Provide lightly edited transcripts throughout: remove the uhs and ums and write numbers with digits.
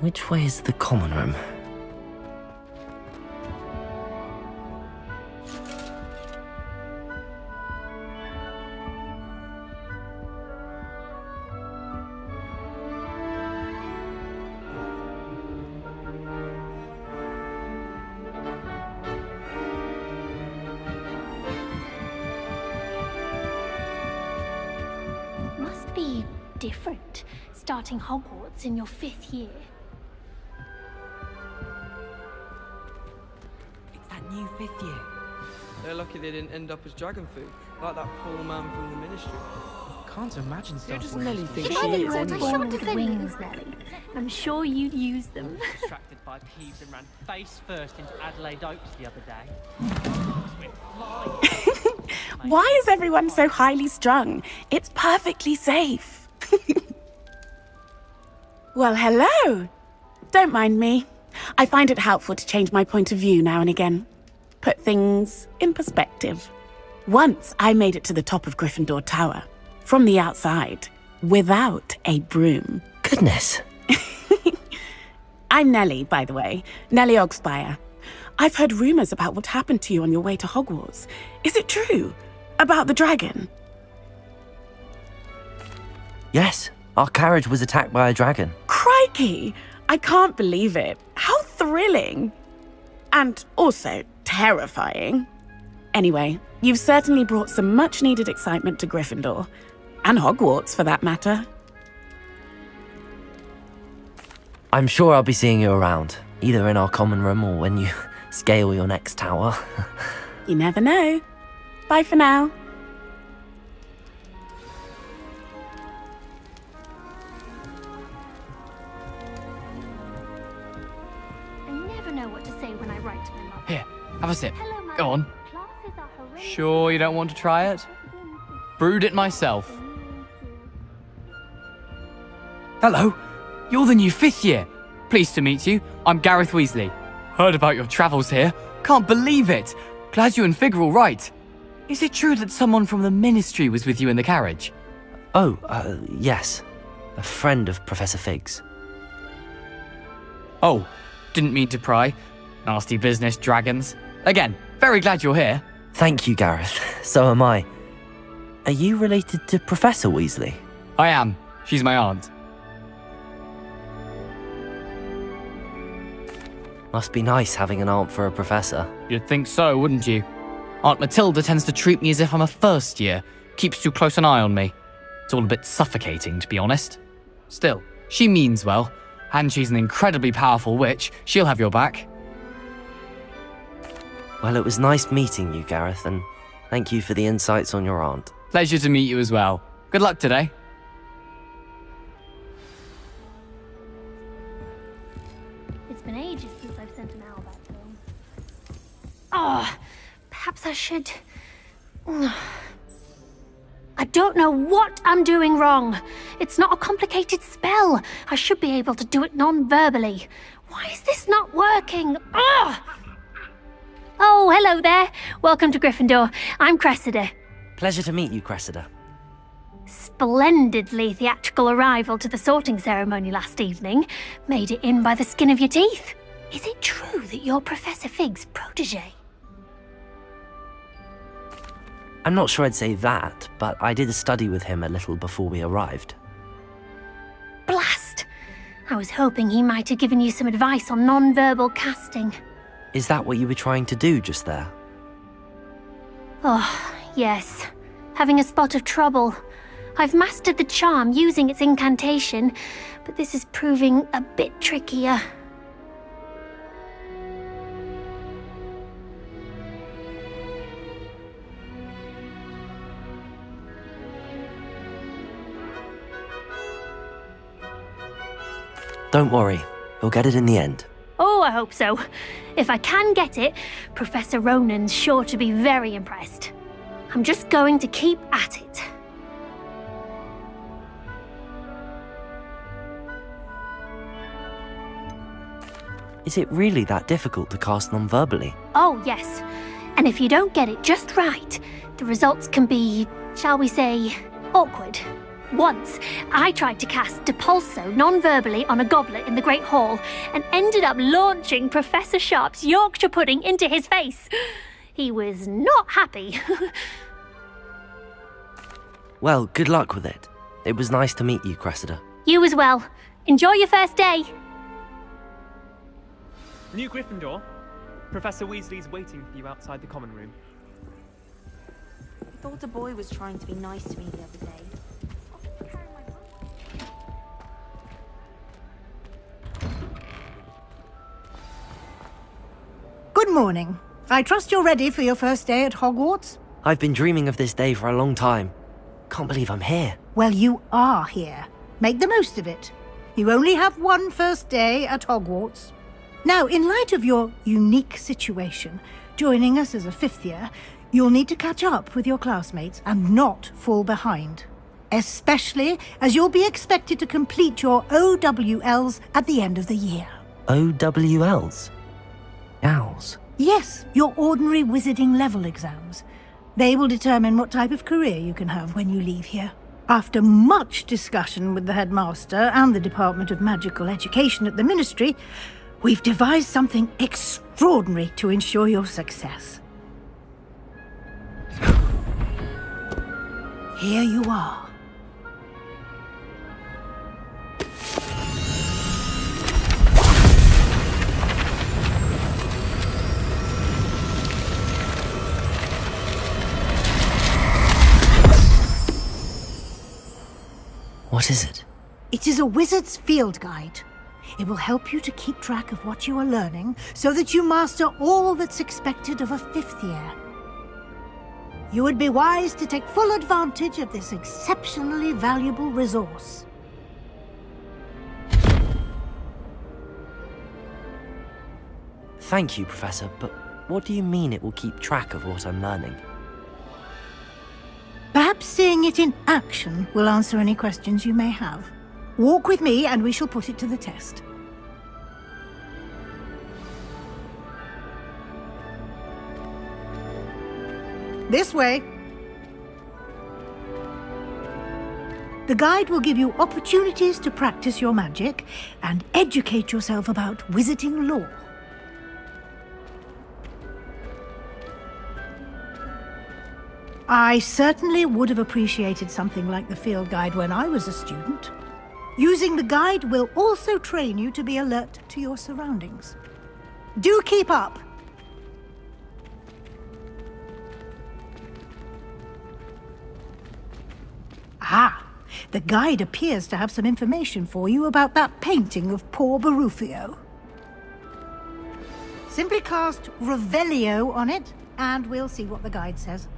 Which way is the common room? Must be different starting Hogwarts in your 5th year. It's that new 5th year. They're lucky they didn't end up as dragon food, like that poor man from the ministry. Can't imagine stuff. Who does Nelly think she Surely you is weren't anyway? born with wings, Nelly. I'm sure you'd use them. Distracted by peeves and ran face first into Adelaide Oaks the other day. Why is everyone so highly strung? It's perfectly safe. Well, hello. Don't mind me. I find it helpful to change my point of view now and again. Put things in perspective. Once I made it to the top of Gryffindor Tower, from the outside, without a broom. Goodness. I'm Nellie, by the way. Nellie Ogspire. I've heard rumours about what happened to you on your way to Hogwarts. Is it true? About the dragon? Yes, our carriage was attacked by a dragon. Crikey! I can't believe it. How thrilling! And also terrifying. Anyway, you've certainly brought some much-needed excitement to Gryffindor. And Hogwarts, for that matter. I'm sure I'll be seeing you around, either in our common room or when you scale your next tower. You never know. Bye for now. I never know what to say when I write to my mother. Here, have a sip. Hello, Mum. Go on. Classes are horrendous. Sure you don't want to try it? Brewed it myself. Hello, you're the new 5th year. Pleased to meet you. I'm Gareth Weasley. Heard about your travels here. Can't believe it. Glad you and Fig are all right. Is it true that someone from the Ministry was with you in the carriage? Oh, yes. A friend of Professor Fig's. Oh, didn't mean to pry. Nasty business, dragons. Again, very glad you're here. Thank you, Gareth. So am I. Are you related to Professor Weasley? I am. She's my aunt. Must be nice having an aunt for a professor. You'd think so, wouldn't you? Aunt Matilda tends to treat me as if I'm a first year. Keeps too close an eye on me. It's all a bit suffocating, to be honest. Still, she means well. And she's an incredibly powerful witch. She'll have your back. Well, it was nice meeting you, Gareth, and thank you for the insights on your aunt. Pleasure to meet you as well. Good luck today. It's been ages since I've sent an owl back home. Oh, perhaps I should... I don't know what I'm doing wrong. It's not a complicated spell. I should be able to do it non-verbally. Why is this not working? Oh, hello there. Welcome to Gryffindor. I'm Cressida. Pleasure to meet you, Cressida. Splendidly theatrical arrival to the sorting ceremony last evening. Made it in by the skin of your teeth. Is it true that you're Professor Fig's protege? I'm not sure I'd say that, but I did a study with him a little before we arrived. Blast! I was hoping he might have given you some advice on non-verbal casting. Is that what you were trying to do just there? Oh, yes. Having a spot of trouble. I've mastered the charm using its incantation, but this is proving a bit trickier. Don't worry, you'll get it in the end. Oh, I hope so. If I can get it, Professor Ronan's sure to be very impressed. I'm just going to keep at it. Is it really that difficult to cast non-verbally? Oh, yes. And if you don't get it just right, the results can be, shall we say, awkward. Once, I tried to cast Depulso non-verbally on a goblet in the Great Hall and ended up launching Professor Sharp's Yorkshire pudding into his face. He was not happy. Well, good luck with it. It was nice to meet you, Cressida. You as well. Enjoy your first day. New Gryffindor. Professor Weasley's waiting for you outside the common room. I thought a boy was trying to be nice to me the other day. Good morning. I trust you're ready for your first day at Hogwarts? I've been dreaming of this day for a long time. Can't believe I'm here. Well, you are here. Make the most of it. You only have one first day at Hogwarts. Now, in light of your unique situation, joining us as a fifth year, you'll need to catch up with your classmates and not fall behind. Especially as you'll be expected to complete your OWLs at the end of the year. OWLs? Owls? Yes, your ordinary wizarding level exams. They will determine what type of career you can have when you leave here. After much discussion with the headmaster and the Department of Magical Education at the Ministry, we've devised something extraordinary to ensure your success. Here you are. What is it? It is a wizard's field guide. It will help you to keep track of what you are learning so that you master all that's expected of a fifth year. You would be wise to take full advantage of this exceptionally valuable resource. Thank you, Professor, but what do you mean it will keep track of what I'm learning? Perhaps seeing it in action will answer any questions you may have. Walk with me and we shall put it to the test. This way. The guide will give you opportunities to practice your magic and educate yourself about wizarding lore. I certainly would have appreciated something like the field guide when I was a student. Using the guide will also train you to be alert to your surroundings. Do keep up! Ah, the guide appears to have some information for you about that painting of poor Barufio. Simply cast Revelio on it, and we'll see what the guide says.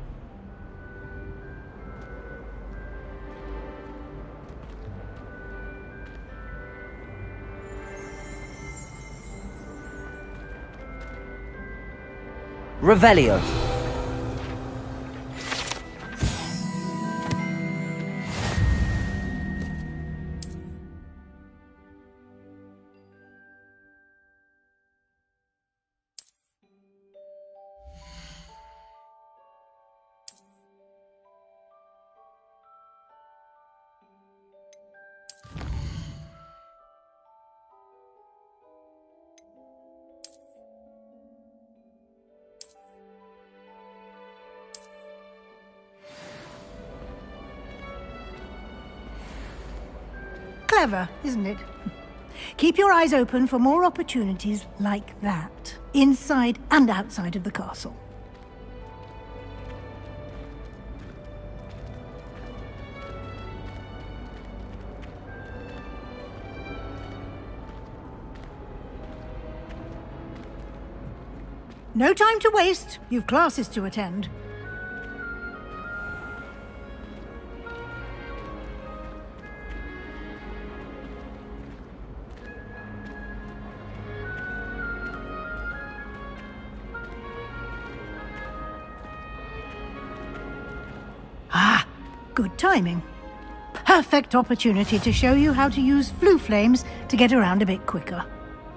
Revelio. Clever, isn't it? Keep your eyes open for more opportunities like that, inside and outside of the castle. No time to waste. You've classes to attend. Ah, good timing. Perfect opportunity to show you how to use flue flames to get around a bit quicker.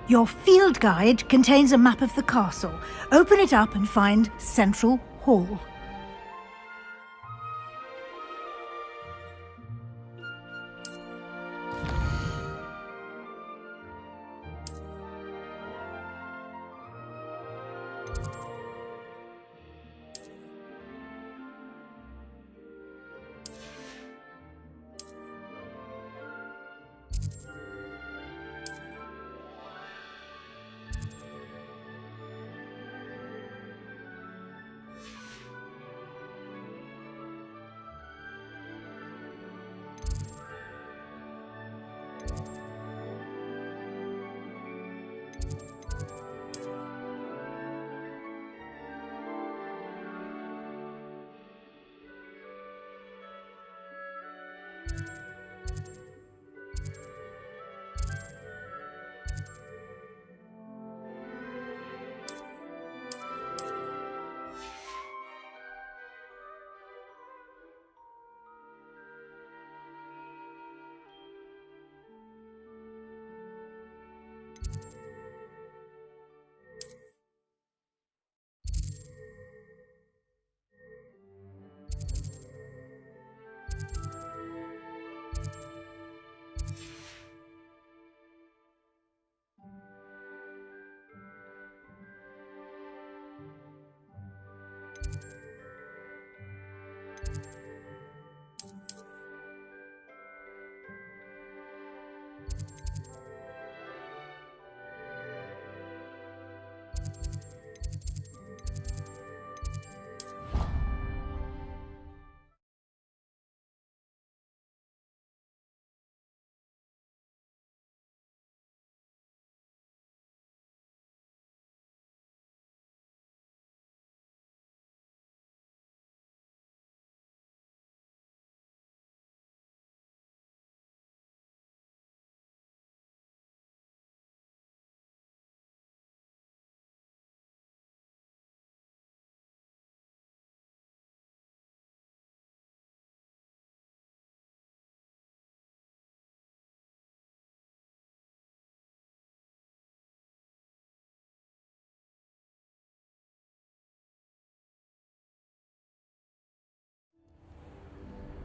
Your field guide contains a map of the castle. Open it up and find Central Hall.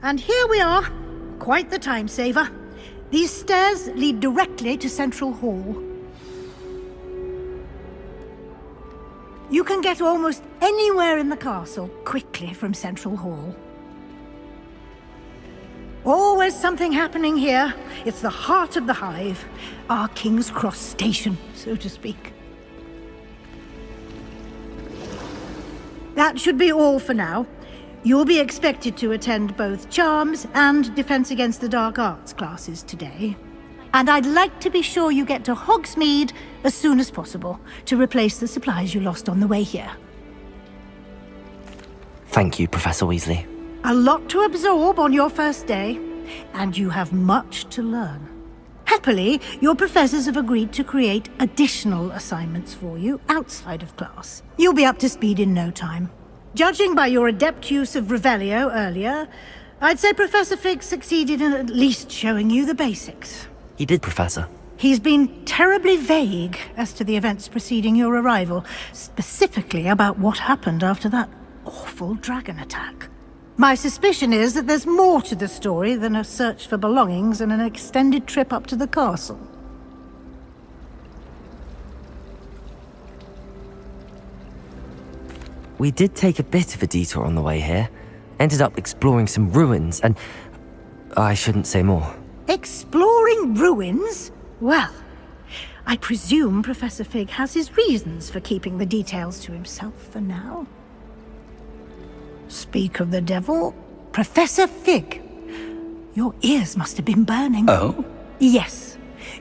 And here we are. Quite the time saver. These stairs lead directly to Central Hall. You can get almost anywhere in the castle quickly from Central Hall. Always something happening here. It's the heart of the hive. Our King's Cross station, so to speak. That should be all for now. You'll be expected to attend both Charms and Defense Against the Dark Arts classes today. And I'd like to be sure you get to Hogsmeade as soon as possible to replace the supplies you lost on the way here. Thank you, Professor Weasley. A lot to absorb on your first day, and you have much to learn. Happily, your professors have agreed to create additional assignments for you outside of class. You'll be up to speed in no time. Judging by your adept use of Revelio earlier, I'd say Professor Fig succeeded in at least showing you the basics. He did, Professor. He's been terribly vague as to the events preceding your arrival, specifically about what happened after that awful dragon attack. My suspicion is that there's more to the story than a search for belongings and an extended trip up to the castle. We did take a bit of a detour on the way here. Ended up exploring some ruins and... I shouldn't say more. Exploring ruins? Well, I presume Professor Fig has his reasons for keeping the details to himself for now. Speak of the devil, Professor Fig. Your ears must have been burning. Oh? Yes.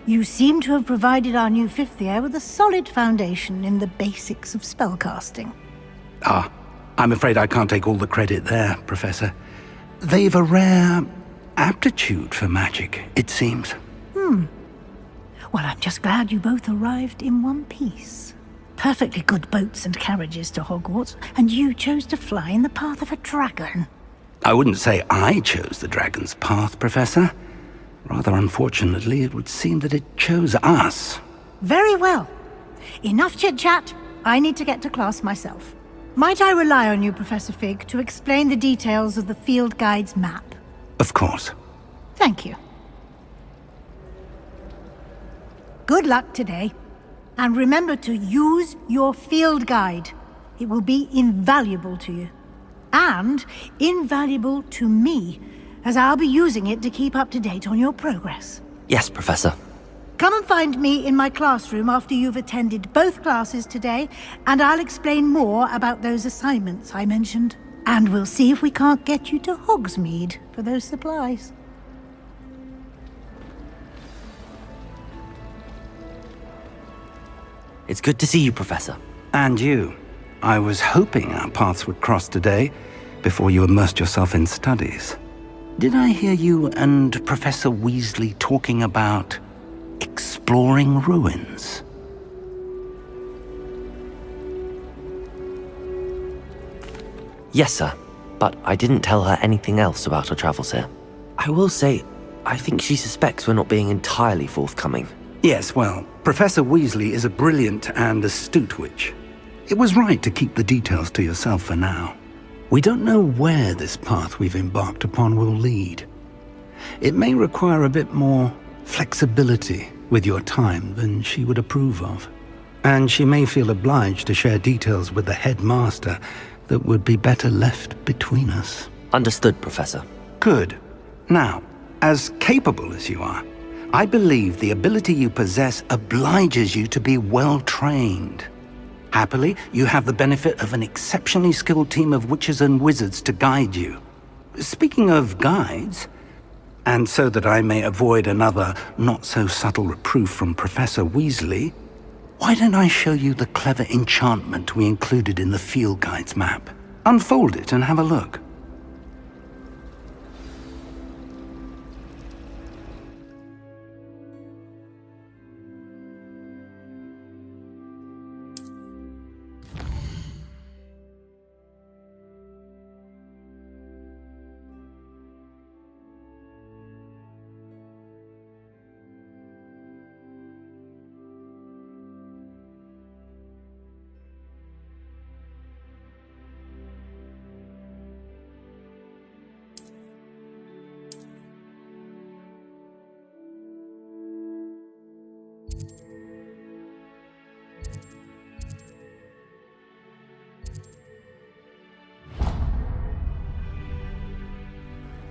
You seem to have provided our new fifth year with a solid foundation in the basics of spellcasting. Ah, I'm afraid I can't take all the credit there, Professor. They've a rare aptitude for magic, it seems. Well, I'm just glad you both arrived in one piece. Perfectly good boats and carriages to Hogwarts, and you chose to fly in the path of a dragon. I wouldn't say I chose the dragon's path, Professor. Rather unfortunately, it would seem that it chose us. Very well. Enough chit-chat. I need to get to class myself. Might I rely on you, Professor Fig, to explain the details of the field guide's map? Of course. Thank you. Good luck today. And remember to use your field guide. It will be invaluable to you. And invaluable to me, as I'll be using it to keep up to date on your progress. Yes, Professor. Come and find me in my classroom after you've attended both classes today, and I'll explain more about those assignments I mentioned. And we'll see if we can't get you to Hogsmeade for those supplies. It's good to see you, Professor. And you. I was hoping our paths would cross today, before you immersed yourself in studies. Did I hear you and Professor Weasley talking about exploring ruins? Yes, sir. But I didn't tell her anything else about our travels here. I will say, I think she suspects we're not being entirely forthcoming. Yes, well, Professor Weasley is a brilliant and astute witch. It was right to keep the details to yourself for now. We don't know where this path we've embarked upon will lead. It may require a bit more flexibility with your time than she would approve of. And she may feel obliged to share details with the headmaster that would be better left between us. Understood, Professor. Good. Now, as capable as you are, I believe the ability you possess obliges you to be well-trained. Happily, you have the benefit of an exceptionally skilled team of witches and wizards to guide you. Speaking of guides, and so that I may avoid another not-so-subtle reproof from Professor Weasley, why don't I show you the clever enchantment we included in the field guide's map? Unfold it and have a look.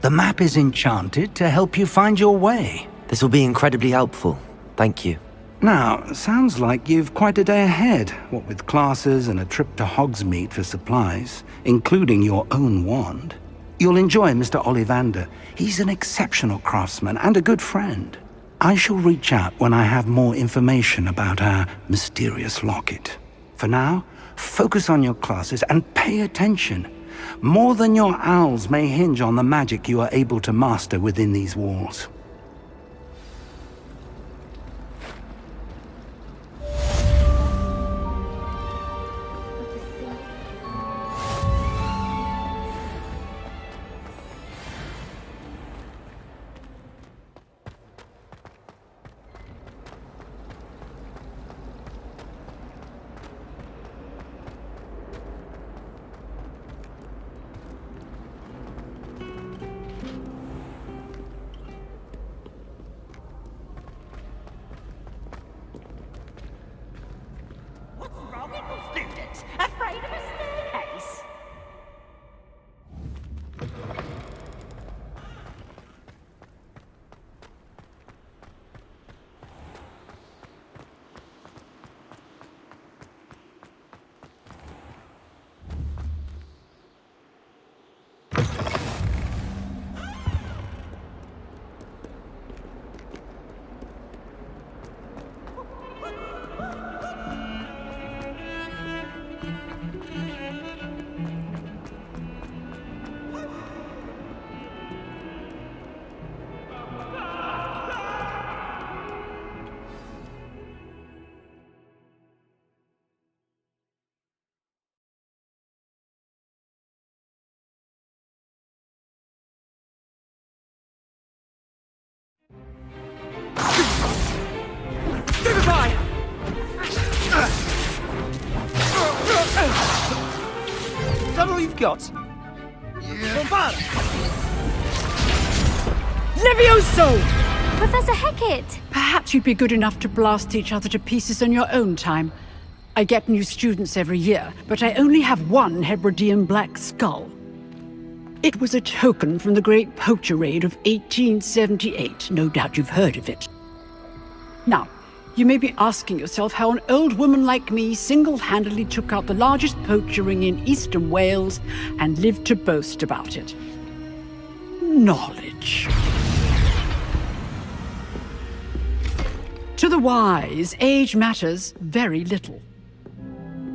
The map is enchanted to help you find your way. This will be incredibly helpful. Thank you. Now, sounds like you've quite a day ahead, what with classes and a trip to Hogsmeade for supplies, including your own wand. You'll enjoy Mr. Ollivander. He's an exceptional craftsman and a good friend. I shall reach out when I have more information about our mysterious locket. For now, focus on your classes and pay attention. More than your owls may hinge on the magic you are able to master within these walls. Students, afraid of a staircase? Is that all you've got? Yeah. Levioso! Professor Hecat! Perhaps you'd be good enough to blast each other to pieces in your own time. I get new students every year, but I only have one Hebridean black skull. It was a token from the Great Poacher Raid of 1878. No doubt you've heard of it. Now, you may be asking yourself how an old woman like me single-handedly took out the largest poacher ring in eastern Wales and lived to boast about it. Knowledge. To the wise, age matters very little.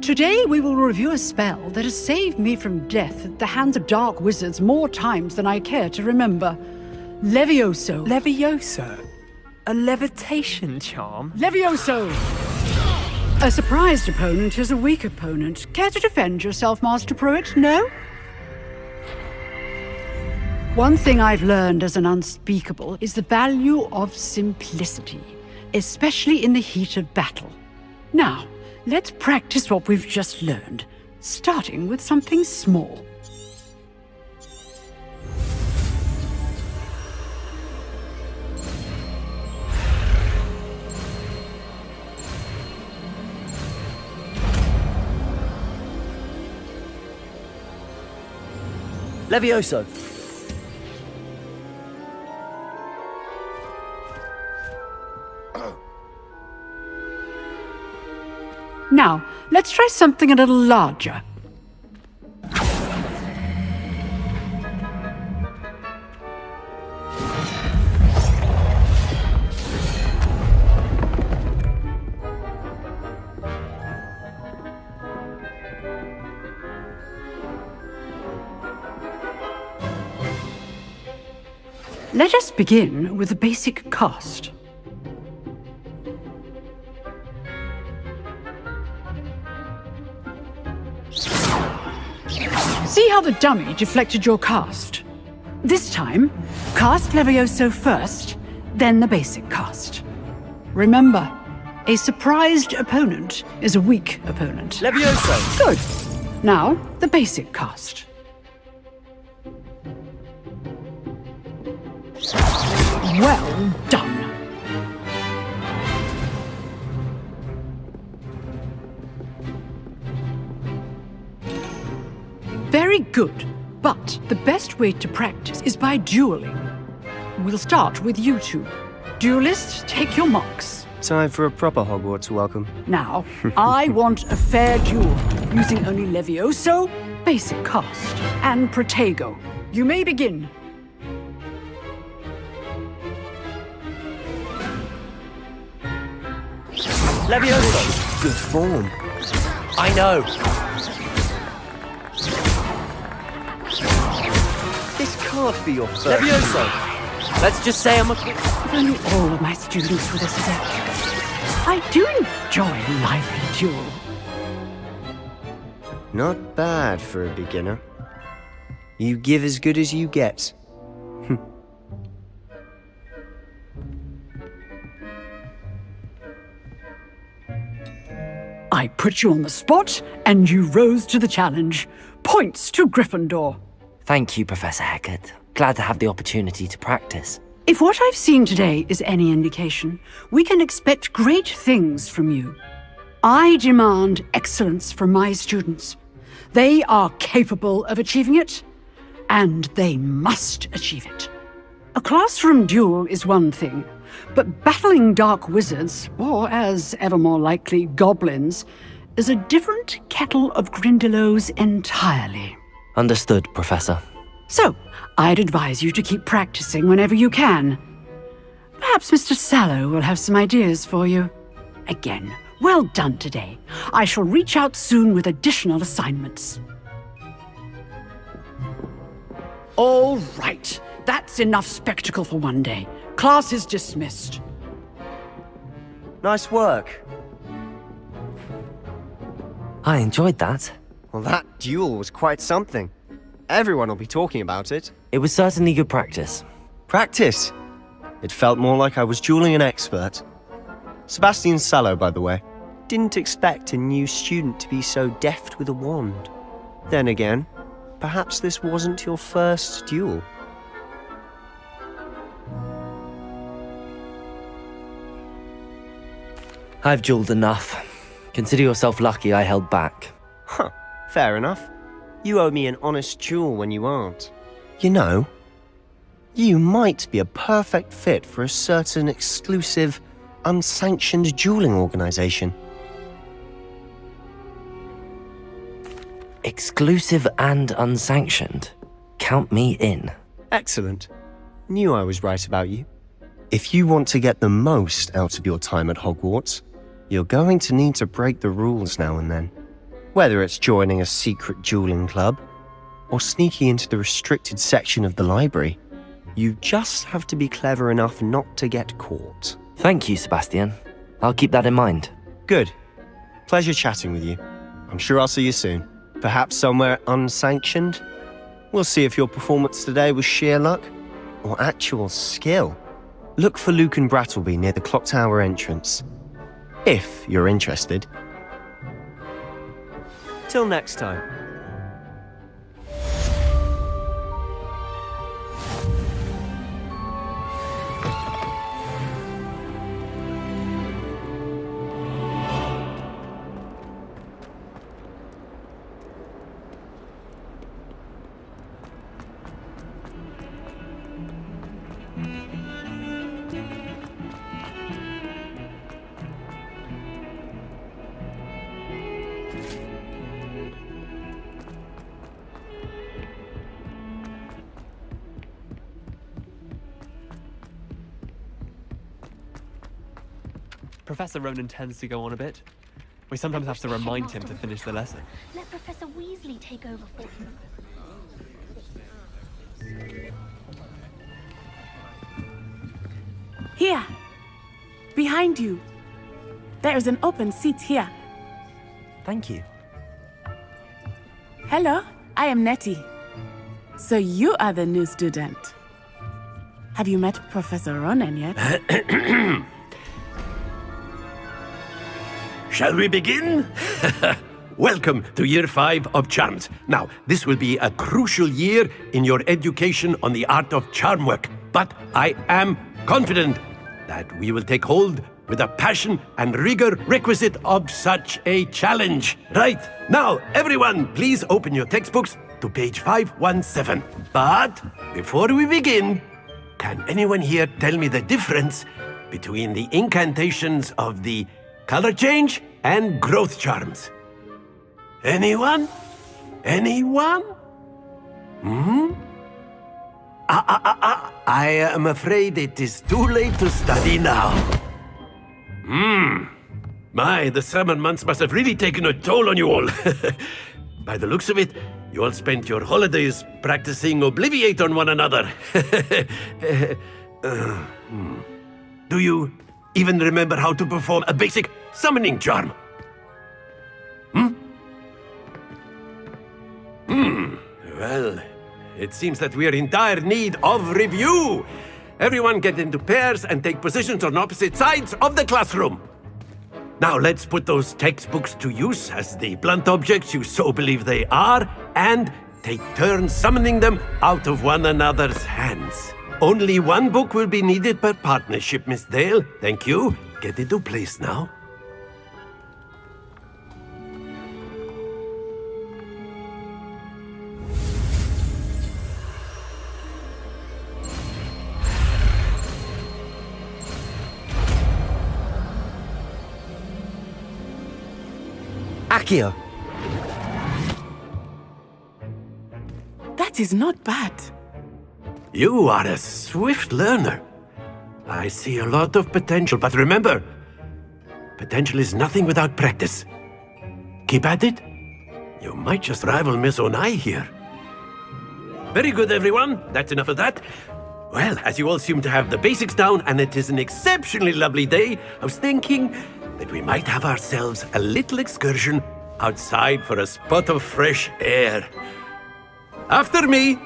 Today we will review a spell that has saved me from death at the hands of dark wizards more times than I care to remember. Levioso. Levioso? A levitation charm? Levioso! A surprised opponent is a weak opponent. Care to defend yourself, Master Pruitt? No? One thing I've learned as an unspeakable is the value of simplicity, especially in the heat of battle. Now, let's practice what we've just learned, starting with something small. Levioso. Now, let's try something a little larger. Let us begin with the basic cast. See how the dummy deflected your cast? This time, cast Levioso first, then the basic cast. Remember, a surprised opponent is a weak opponent. Levioso! Good. Now, the basic cast. Well done. Very good. But the best way to practice is by dueling. We'll start with you two. Duelists, take your marks. Time for a proper Hogwarts welcome. Now, I want a fair duel, using only Levioso, basic cast, and Protego. You may begin. Levioso! Good form. I know. This can't be your first. Levioso! Let's just say I'm a... If only all of my students were this adept. I do enjoy a lively duel. Not bad for a beginner. You give as good as you get. I put you on the spot, and you rose to the challenge. Points to Gryffindor. Thank you, Professor Hecat. Glad to have the opportunity to practice. If what I've seen today is any indication, we can expect great things from you. I demand excellence from my students. They are capable of achieving it, and they must achieve it. A classroom duel is one thing, but battling dark wizards, or as ever more likely, goblins, is a different kettle of Grindylows entirely. Understood, Professor. So, I'd advise you to keep practicing whenever you can. Perhaps Mr. Sallow will have some ideas for you. Again, well done today. I shall reach out soon with additional assignments. All right. That's enough spectacle for one day. Class is dismissed. Nice work. I enjoyed that. Well, that duel was quite something. Everyone will be talking about it. It was certainly good practice. Practice? It felt more like I was dueling an expert. Sebastian Sallow, by the way. Didn't expect a new student to be so deft with a wand. Then again, perhaps this wasn't your first duel. I've dueled enough. Consider yourself lucky I held back. Huh, fair enough. You owe me an honest duel when you aren't. You know, you might be a perfect fit for a certain exclusive, unsanctioned dueling organization. Exclusive and unsanctioned. Count me in. Excellent. Knew I was right about you. If you want to get the most out of your time at Hogwarts, you're going to need to break the rules now and then. Whether it's joining a secret dueling club, or sneaking into the restricted section of the library, you just have to be clever enough not to get caught. Thank you, Sebastian. I'll keep that in mind. Good. Pleasure chatting with you. I'm sure I'll see you soon. Perhaps somewhere unsanctioned? We'll see if your performance today was sheer luck or actual skill. Look for Luke and Brattleby near the clock tower entrance. If you're interested. Till next time. Professor Ronan tends to go on a bit. We sometimes have to remind him to finish the lesson. Let Professor Weasley take over for him. Here. Behind you. There is an open seat here. Thank you. Hello, I am Nettie. So you are the new student. Have you met Professor Ronan yet? Shall we begin? Welcome to Year 5 of Charms. Now, this will be a crucial year in your education on the art of charm work, but I am confident that we will take hold with the passion and rigor requisite of such a challenge. Right, now, everyone, please open your textbooks to page 517. But before we begin, can anyone here tell me the difference between the incantations of the color change and growth charms? Anyone? Anyone? I am afraid it is too late to study now. My, the summer months must have really taken a toll on you all. By the looks of it, you all spent your holidays practicing Obliviate on one another. Do you even remember how to perform a basic summoning charm? Well, it seems that we are in dire need of review. Everyone get into pairs and take positions on opposite sides of the classroom. Now let's put those textbooks to use as the blunt objects you so believe they are, and take turns summoning them out of one another's hands. Only one book will be needed per partnership, Miss Dale. Thank you. Get into place now. Accio! That is not bad. You are a swift learner. I see a lot of potential, but remember, potential is nothing without practice. Keep at it. You might just rival Miss Onai here. Very good, everyone. That's enough of that. Well, as you all seem to have the basics down, and it is an exceptionally lovely day, I was thinking that we might have ourselves a little excursion outside for a spot of fresh air. After me!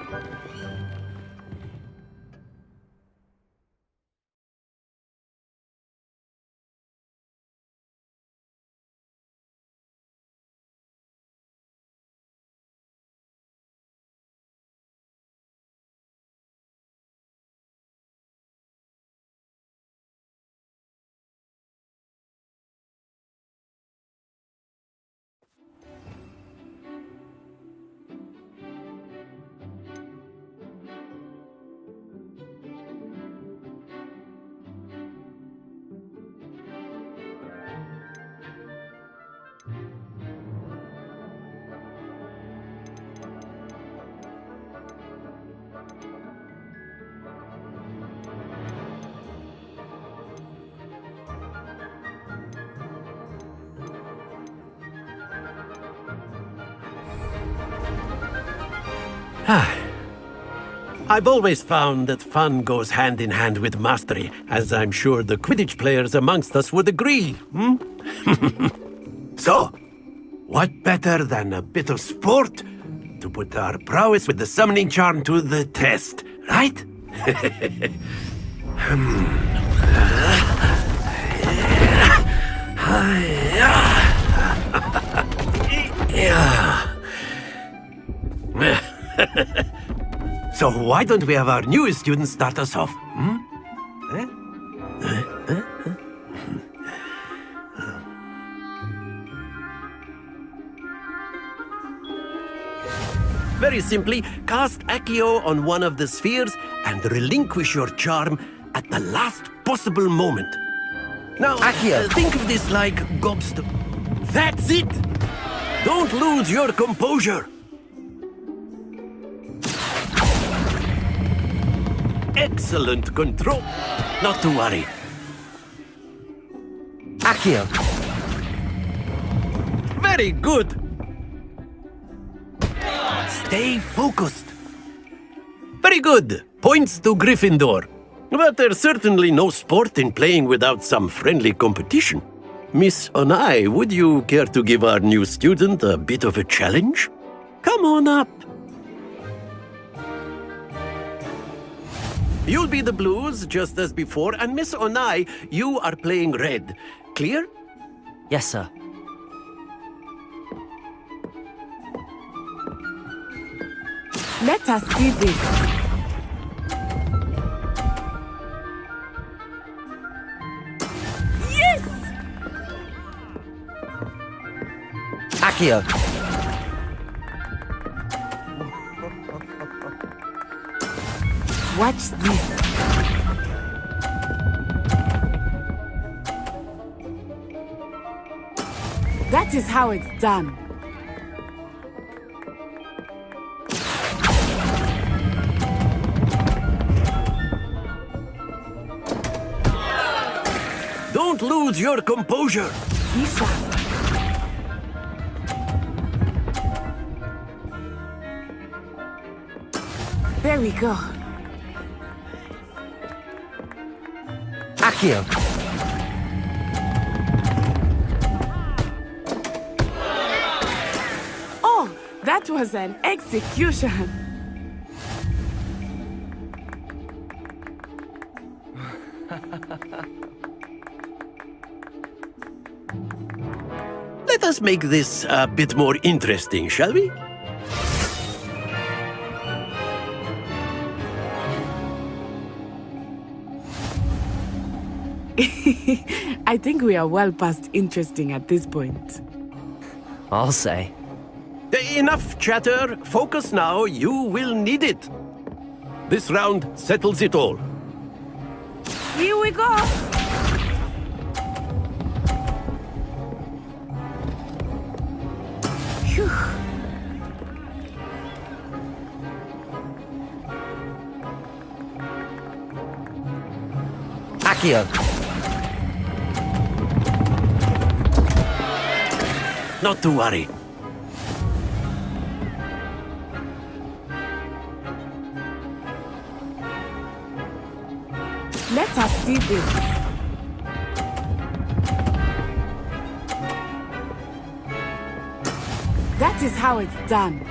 I've always found that fun goes hand in hand with mastery, as I'm sure the Quidditch players amongst us would agree. So, what better than a bit of sport to put our prowess with the summoning charm to the test, right? So why don't we have our newest student start us off? Very simply, cast Accio on one of the spheres and relinquish your charm at the last possible moment. Now, Accio! Think of this like gobstone. That's it! Don't lose your composure! Excellent control. Not to worry. Accio! Very good. Stay focused. Very good. Points to Gryffindor. But there's certainly no sport in playing without some friendly competition. Miss Onai, would you care to give our new student a bit of a challenge? Come on up. You'll be the blues, just as before, and Miss Onai, you are playing red. Clear? Yes, sir. Let us see this. Yes! Accio! Watch this. That is how it's done. Don't lose your composure. Be sharp. There we go. Accio! Oh, that was an execution. Let us make this a bit more interesting, shall we? I think we are well past interesting at this point. I'll say. Enough chatter. Focus now. You will need it. This round settles it all. Here we go. Phew. Accio! Not to worry. Let us see this. That is how it's done.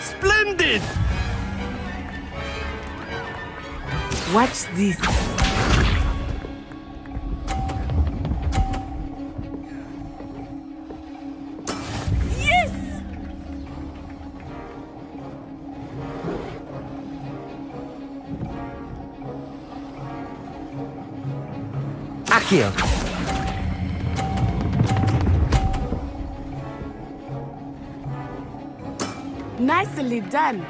Splendid! Watch this. Yes! Accio! Nicely done.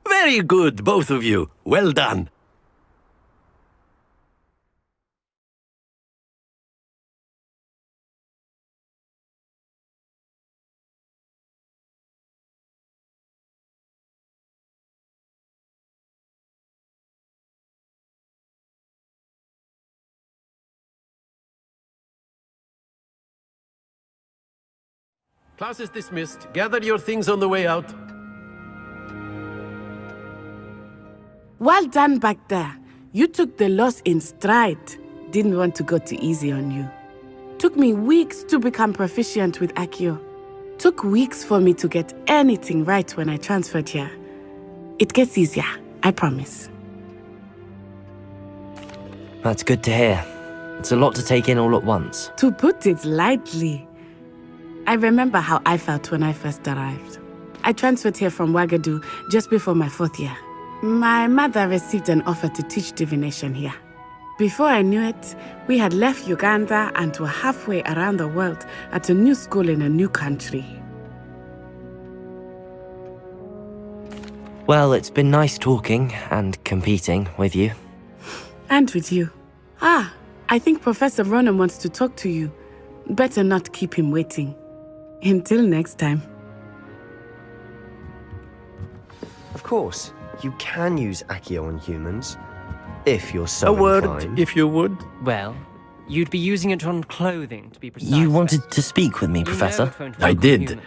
Very good, both of you. Well done. Class is dismissed. Gather your things on the way out. Well done back there. You took the loss in stride. Didn't want to go too easy on you. Took me weeks to become proficient with Accio. Took weeks for me to get anything right when I transferred here. It gets easier, I promise. That's good to hear. It's a lot to take in all at once. To put it lightly, I remember how I felt when I first arrived. I transferred here from Ouagadougou just before my 4th year. My mother received an offer to teach divination here. Before I knew it, we had left Uganda and were halfway around the world at a new school in a new country. Well, it's been nice talking and competing with you. And with you. Ah, I think Professor Ronan wants to talk to you. Better not keep him waiting. Until next time. Of course, you can use Accio on humans, if you're so A word, inclined. if you would. Well, you'd be using it on clothing, to be precise. You wanted to speak with me, You know Professor? it won't I work on did. humans.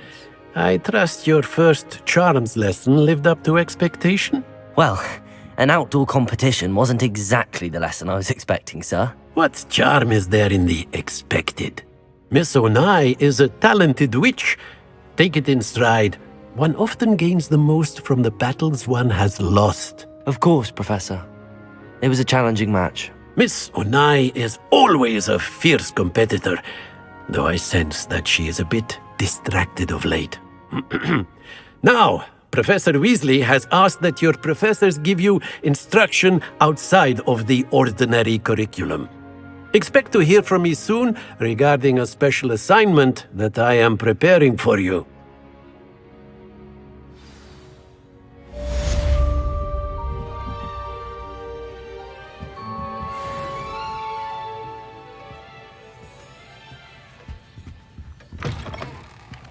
I trust your first charms lesson lived up to expectation? Well, an outdoor competition wasn't exactly the lesson I was expecting, sir. What charm is there in the expected? Miss Onai is a talented witch. Take it in stride. One often gains the most from the battles one has lost. Of course, Professor. It was a challenging match. Miss Onai is always a fierce competitor, though I sense that she is a bit distracted of late. Now, Professor Weasley has asked that your professors give you instruction outside of the ordinary curriculum. Expect to hear from me soon regarding a special assignment that I am preparing for you.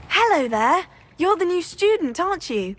Hello there. You're the new student, aren't you?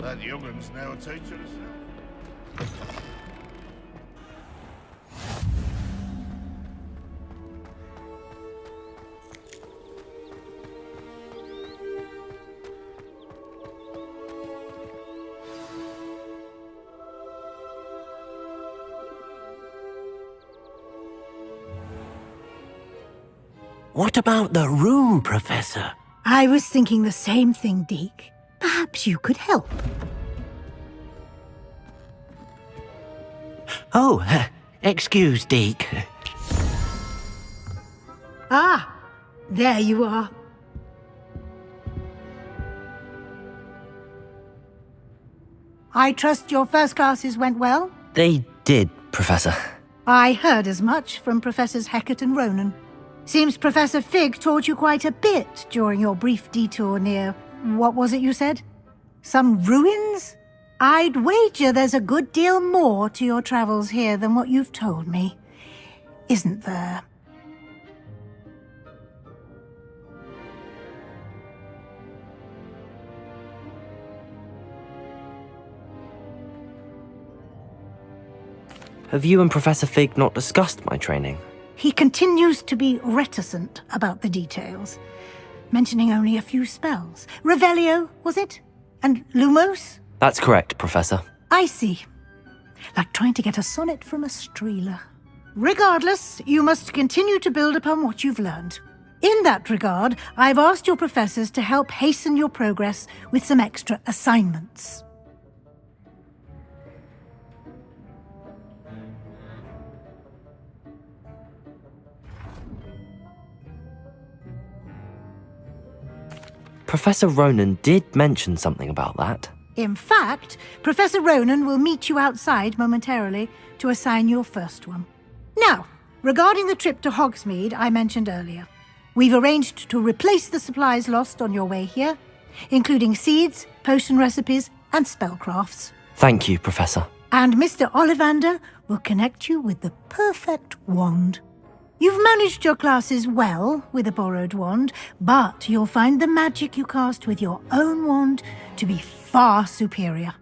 That young'un's now a teacher herself. What about the room, Professor? I was thinking the same thing, Deke. Perhaps you could help. Oh, excuse, Deke. Ah, there you are. I trust your first classes went well? They did, Professor. I heard as much from Professors Hecat and Ronan. Seems Professor Fig taught you quite a bit during your brief detour near... what was it you said? Some ruins? I'd wager there's a good deal more to your travels here than what you've told me. Isn't there? Have you and Professor Fig not discussed my training? he continues to be reticent about the details, mentioning only a few spells. Revelio, was it? And Lumos? That's correct, Professor. I see. Like trying to get a sonnet from a streeler. Regardless, you must continue to build upon what you've learned. In that regard, I've asked your professors to help hasten your progress with some extra assignments. Professor Ronan did mention something about that. In fact, Professor Ronan will meet you outside momentarily to assign your first one. Now, regarding the trip to Hogsmeade I mentioned earlier, we've arranged to replace the supplies lost on your way here, including seeds, potion recipes, and spellcrafts. Thank you, Professor. And Mr. Ollivander will connect you with the perfect wand. You've managed your classes well with a borrowed wand, but you'll find the magic you cast with your own wand to be far superior.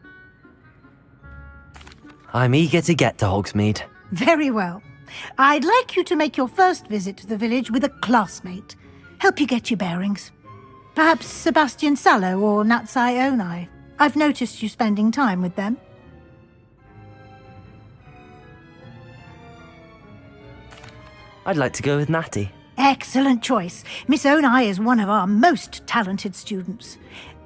I'm eager to get to Hogsmeade. Very well. I'd like you to make your first visit to the village with a classmate. Help you get your bearings. Perhaps Sebastian Sallow or Natsai Onai. I've noticed you spending time with them. I'd like to go with Natty. Excellent choice. Miss Onai is one of our most talented students.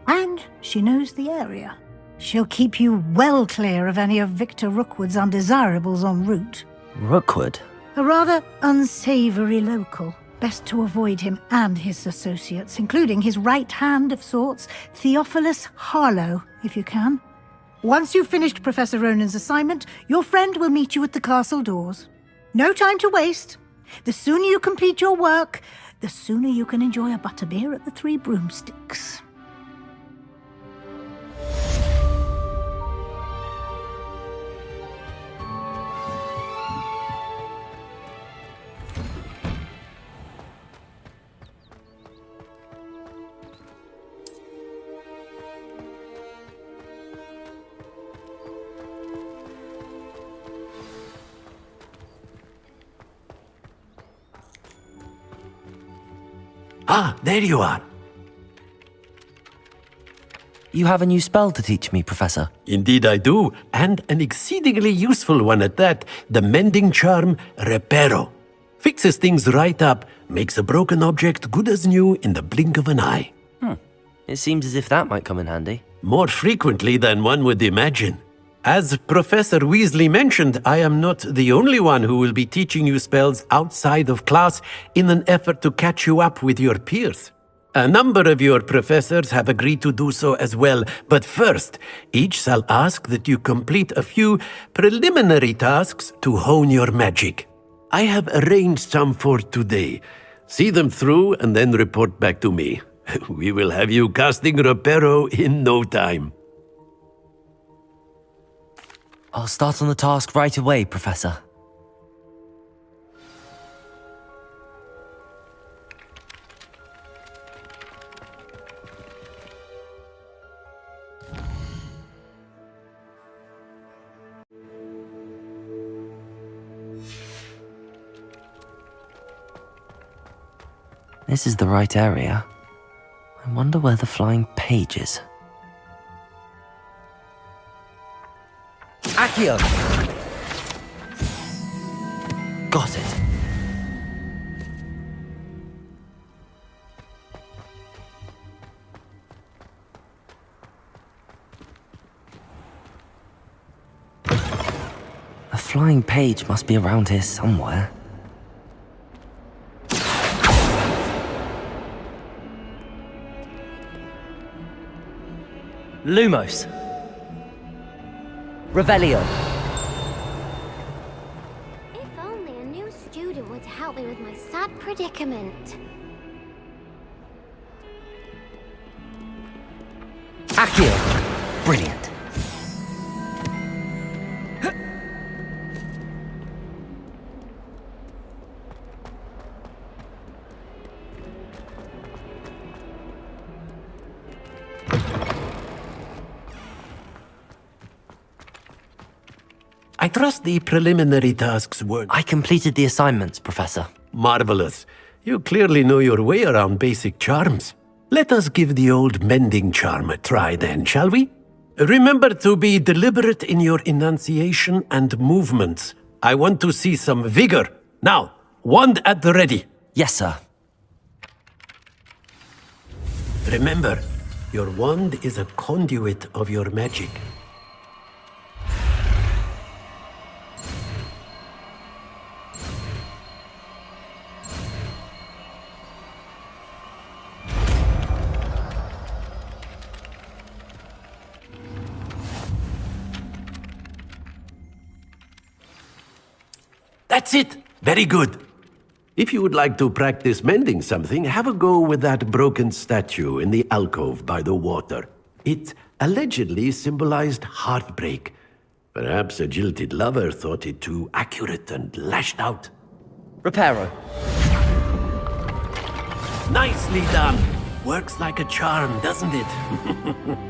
And she knows the area. She'll keep you well clear of any of Victor Rookwood's undesirables en route. Rookwood? A rather unsavoury local. Best to avoid him and his associates, including his right hand of sorts, Theophilus Harlow, if you can. Once you've finished Professor Ronan's assignment, your friend will meet you at the castle doors. No time to waste. The sooner you complete your work, the sooner you can enjoy a butterbeer at the Three Broomsticks. Ah, there you are. You have a new spell to teach me, Professor. Indeed I do, and an exceedingly useful one at that. The mending charm, Reparo. Fixes things right up, makes a broken object good as new in the blink of an eye. It seems as if that might come in handy. More frequently than one would imagine. As Professor Weasley mentioned, I am not the only one who will be teaching you spells outside of class in an effort to catch you up with your peers. A number of your professors have agreed to do so as well, but first, each shall ask that you complete a few preliminary tasks to hone your magic. I have arranged some for today. See them through and then report back to me. We will have you casting Reparo in no time. I'll start on the task right away, Professor. This is the right area. I wonder where the flying page is. Accio! Got it. A flying page must be around here somewhere. Lumos. Revelio. If only a new student were to help me with my sad predicament. Accio. Brilliant. I I trust the preliminary tasks were... I completed the assignments, Professor. Marvelous. You clearly know your way around basic charms. Let us give the old mending charm a try then, shall we? Remember to be deliberate in your enunciation and movements. I want to see some vigor. Now, wand at the ready. Yes, sir. Remember, your wand is a conduit of your magic. That's it! Very good. If you would like to practice mending something, have a go with that broken statue in the alcove by the water. It allegedly symbolized heartbreak. Perhaps a jilted lover thought it too accurate and lashed out. Reparo. Nicely done. Works like a charm, doesn't it?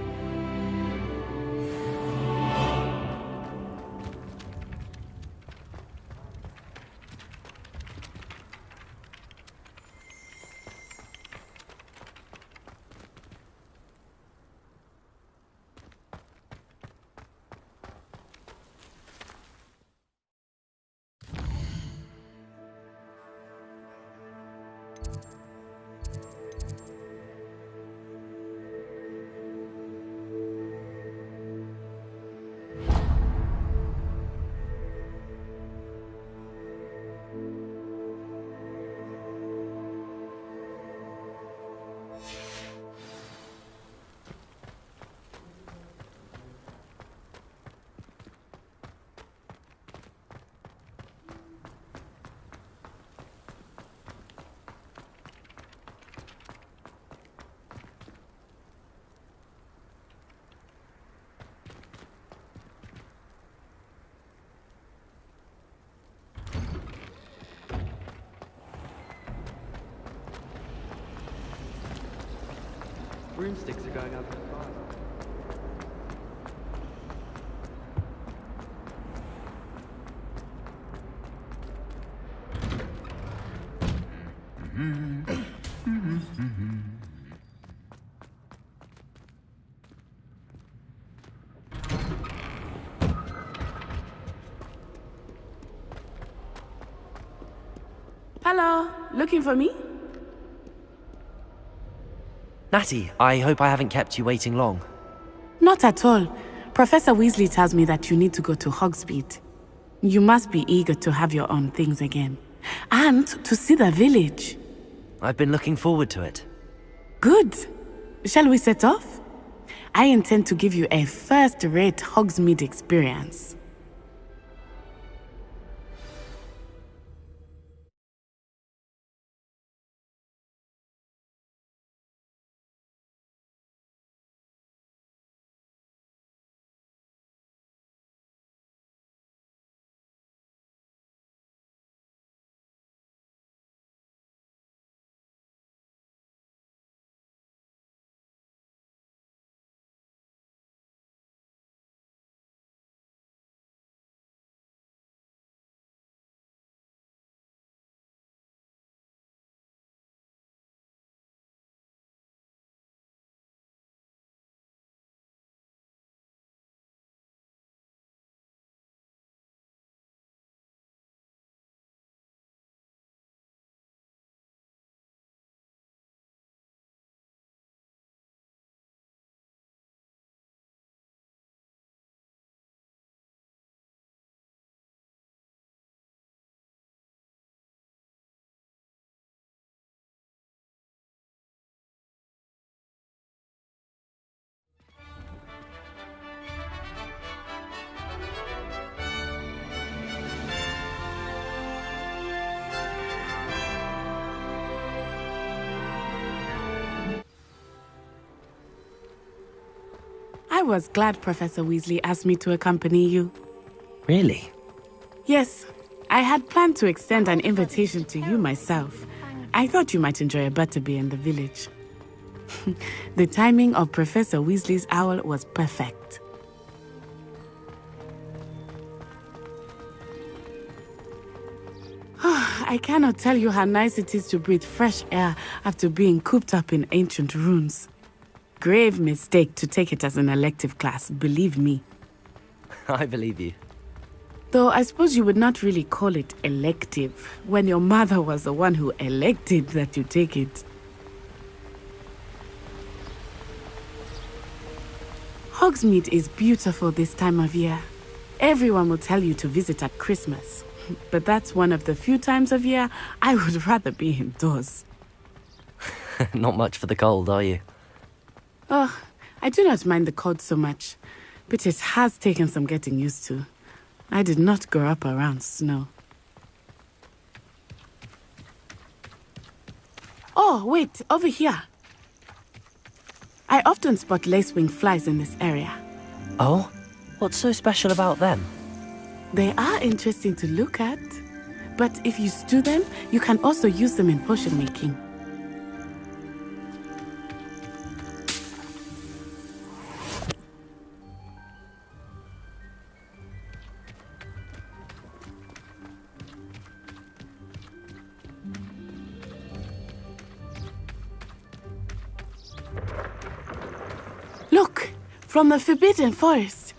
Broomsticks are going up the fire. Hello, looking for me? Natty, I hope I haven't kept you waiting long. Not at all. Professor Weasley tells me that you need to go to Hogsmeade. You must be eager to have your own things again. And to see the village. I've been looking forward to it. Good. Shall we set off? I intend to give you a first-rate Hogsmeade experience. I was glad Professor Weasley asked me to accompany you. Really? Yes, I had planned to extend an invitation to you myself. I thought you might enjoy a butterbeer in the village. The timing of Professor Weasley's owl was perfect. I cannot tell you how nice it is to breathe fresh air after being cooped up in ancient ruins. Grave mistake to take it as an elective class, believe me. I believe you. Though I suppose you would not really call it elective when your mother was the one who elected that you take it. Hogsmeade is beautiful this time of year. Everyone will tell you to visit at Christmas, but that's one of the few times of year I would rather be indoors. Not much for the cold, are you? Oh, I do not mind the cold so much, but it has taken some getting used to. I did not grow up around snow. Oh, wait, over here. I often spot lacewing flies in this area. Oh? What's so special about them? They are interesting to look at, but if you stew them, you can also use them in potion making. Look, from the Forbidden Forest.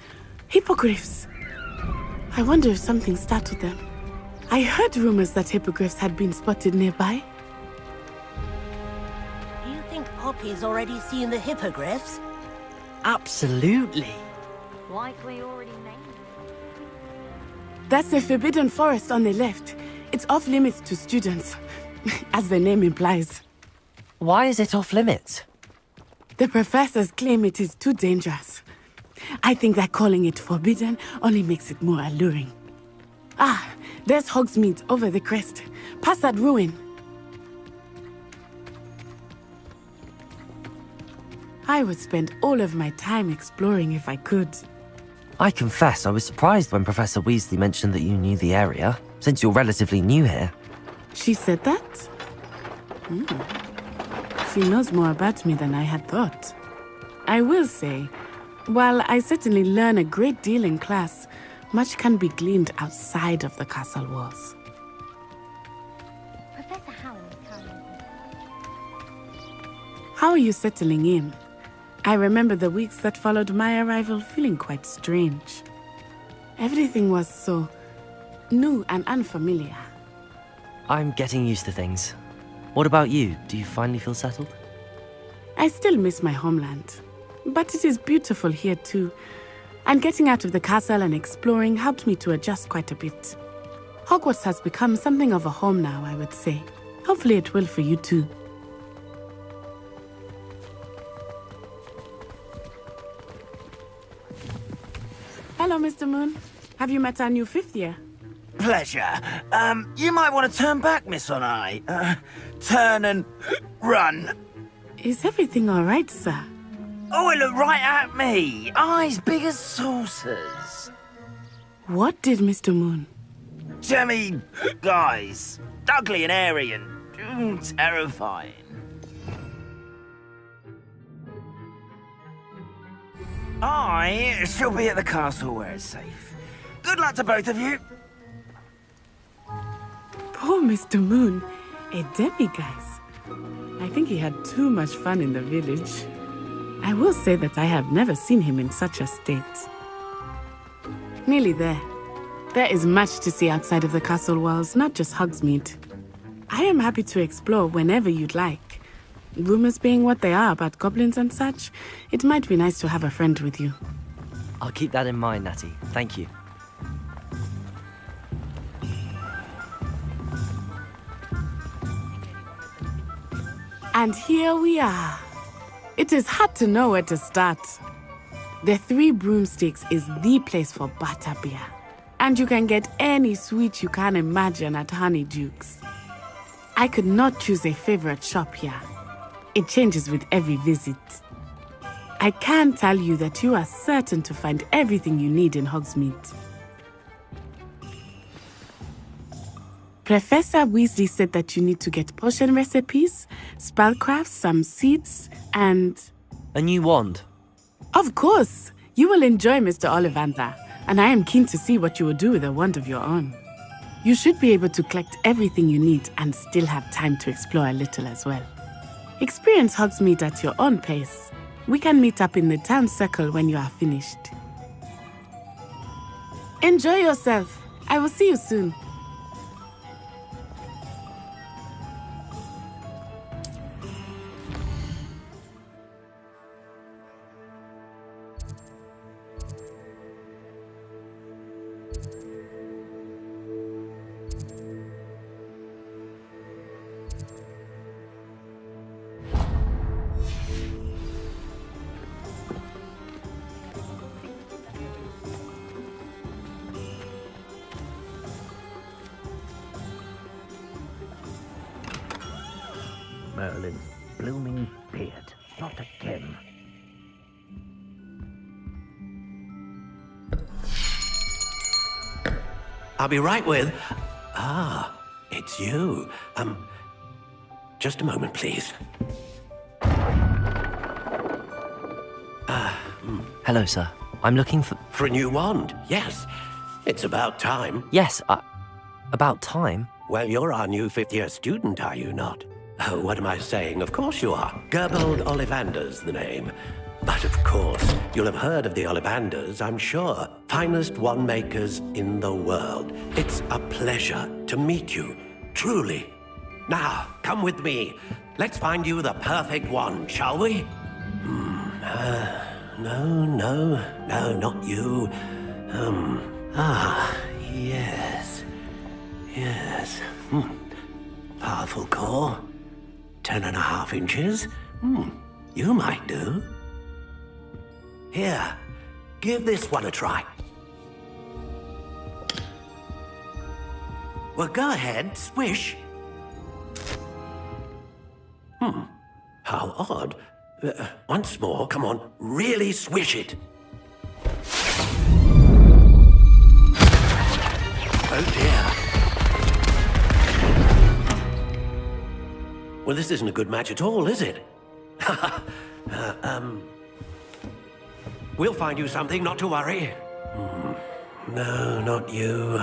Hippogriffs. I wonder if something startled them. I heard rumors that hippogriffs had been spotted nearby. Do you think Poppy's already seen the hippogriffs? Absolutely. Likely already named. That's the Forbidden Forest on the left. It's off limits to students, as the name implies. Why is it off limits? The professors claim it is too dangerous. I think that calling it forbidden only makes it more alluring. Ah, there's Hogsmeade over the crest. Past that ruin. I would spend all of my time exploring if I could. I confess I was surprised when Professor Weasley mentioned that you knew the area, since you're relatively new here. She said that? She knows more about me than I had thought. I will say, while I certainly learn a great deal in class, much can be gleaned outside of the castle walls. Professor Hallam is carrying. How are you settling in? I remember the weeks that followed my arrival feeling quite strange. Everything was so new and unfamiliar. I'm getting used to things. What about you? Do you finally feel settled? I still miss my homeland, but it is beautiful here too. And getting out of the castle and exploring helped me to adjust quite a bit. Hogwarts has become something of a home now, I would say. Hopefully it will for you too. Hello, Mr. Moon. Have you met our new fifth year? Pleasure. You might want to turn back, Miss On-Eye. Turn and run. Is everything all right, sir? Oh, it looked right at me. Eyes big as saucers. What did Mr. Moon? Jemmy, guys. Ugly and airy and terrifying. I shall be at the castle where it's safe. Good luck to both of you. Poor Mr. Moon, a demiguise. I think he had too much fun in the village. I will say that I have never seen him in such a state. Nearly there. There is much to see outside of the castle walls, not just Hogsmeade. I am happy to explore whenever you'd like. Rumors being what they are about goblins and such, it might be nice to have a friend with you. I'll keep that in mind, Natty. Thank you. And here we are. It is hard to know where to start. The Three Broomsticks is the place for butterbeer. And you can get any sweet you can imagine at Honeydukes. I could not choose a favorite shop here. It changes with every visit. I can tell you that you are certain to find everything you need in Hogsmeade. Professor Weasley said that you need to get potion recipes, spellcrafts, some seeds, and... A new wand? Of course! You will enjoy Mr. Ollivander, and I am keen to see what you will do with a wand of your own. You should be able to collect everything you need and still have time to explore a little as well. Experience Hogsmeade at your own pace. We can meet up in the town circle when you are finished. Enjoy yourself. I will see you soon. Merlin's blooming beard. Not again. I'll be right with... Ah, it's you. Just a moment, please. Hello, sir. I'm looking for... For a new wand, yes. It's about time. Yes, about time? Well, you're our new fifth-year student, are you not? Oh, what am I saying? Of course you are. Gerbold Ollivander's the name. But of course, you'll have heard of the Ollivanders, I'm sure. Finest wand makers in the world. It's a pleasure to meet you, truly. Now, come with me. Let's find you the perfect wand, shall we? No, not you. Yes. Powerful core. 10.5 inches. You might do. Here, give this one a try. Well, go ahead, swish. How odd. Once more, come on, really swish it. Oh dear. Well, this isn't a good match at all, is it? We'll find you something, not to worry. No, not you.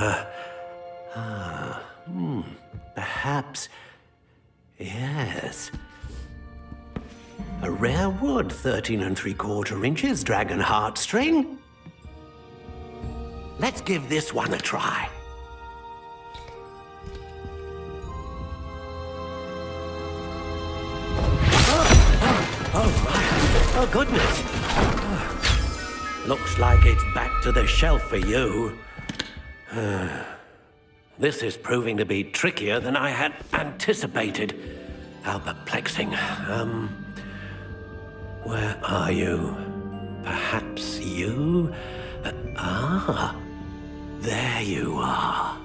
Perhaps... Yes. A rare wood, 13 3/4 inches, dragon heartstring. Let's give this one a try. Oh, goodness. Looks like it's back to the shelf for you. This is proving to be trickier than I had anticipated. How perplexing. Where are you? Perhaps you? There you are.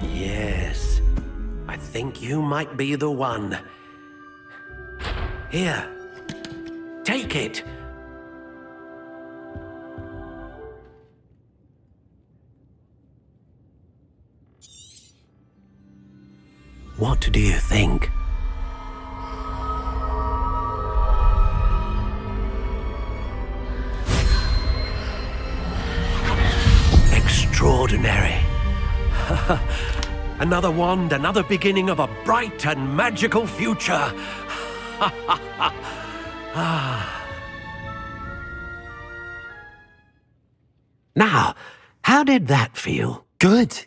Yes. I think you might be the one. Here. Take it. What do you think? Extraordinary. Another wand, another beginning of a bright and magical future. Now, how did that feel? Good.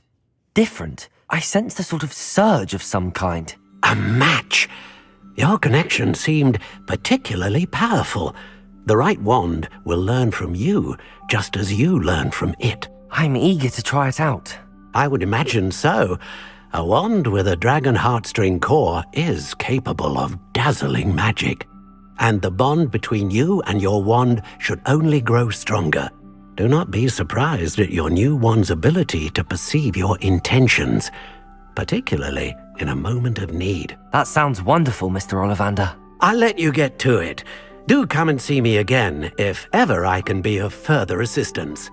Different. I sensed a sort of surge of some kind. A match. Your connection seemed particularly powerful. The right wand will learn from you, just as you learn from it. I'm eager to try it out. I would imagine so. A wand with a dragon heartstring core is capable of dazzling magic. And the bond between you and your wand should only grow stronger. Do not be surprised at your new wand's ability to perceive your intentions, particularly in a moment of need. That sounds wonderful, Mr. Ollivander. I'll let you get to it. Do come and see me again if ever I can be of further assistance.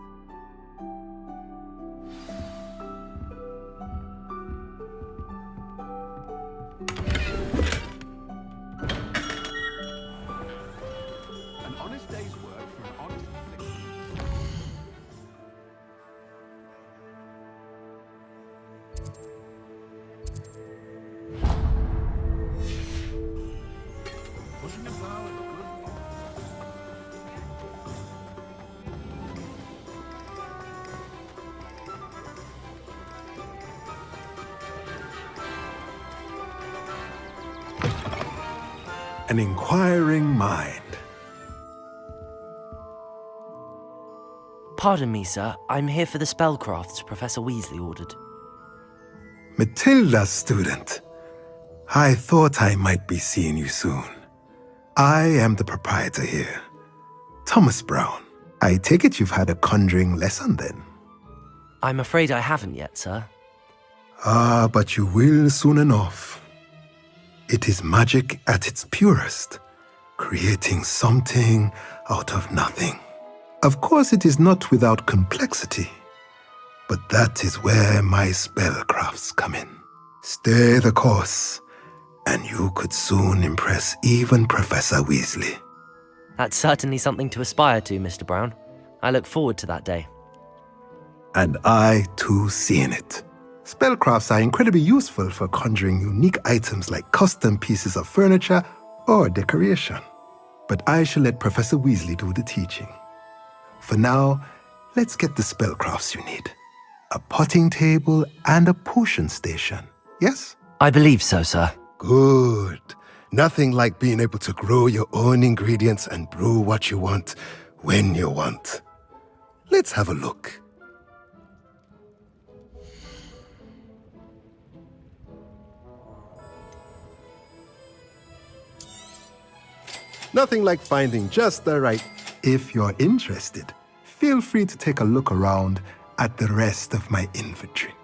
an inquiring mind. Pardon me, sir. I'm here for the spellcrafts Professor Weasley ordered. Matilda's student. I thought I might be seeing you soon. I am the proprietor here, Thomas Brown. I take it you've had a conjuring lesson then? I'm afraid I haven't yet, sir. Ah, but you will soon enough. It is magic at its purest, creating something out of nothing. Of course, it is not without complexity, but that is where my spellcrafts come in. Stay the course, and you could soon impress even Professor Weasley. That's certainly something to aspire to, Mr. Brown. I look forward to that day. And I, too, seeing it. Spellcrafts are incredibly useful for conjuring unique items like custom pieces of furniture or decoration. But I shall let Professor Weasley do the teaching. For now, let's get the spellcrafts you need. A potting table and a potion station, yes? I believe so, sir. Good. Nothing like being able to grow your own ingredients and brew what you want when you want. Let's have a look. Nothing like finding just the right. If you're interested, feel free to take a look around at the rest of my inventory.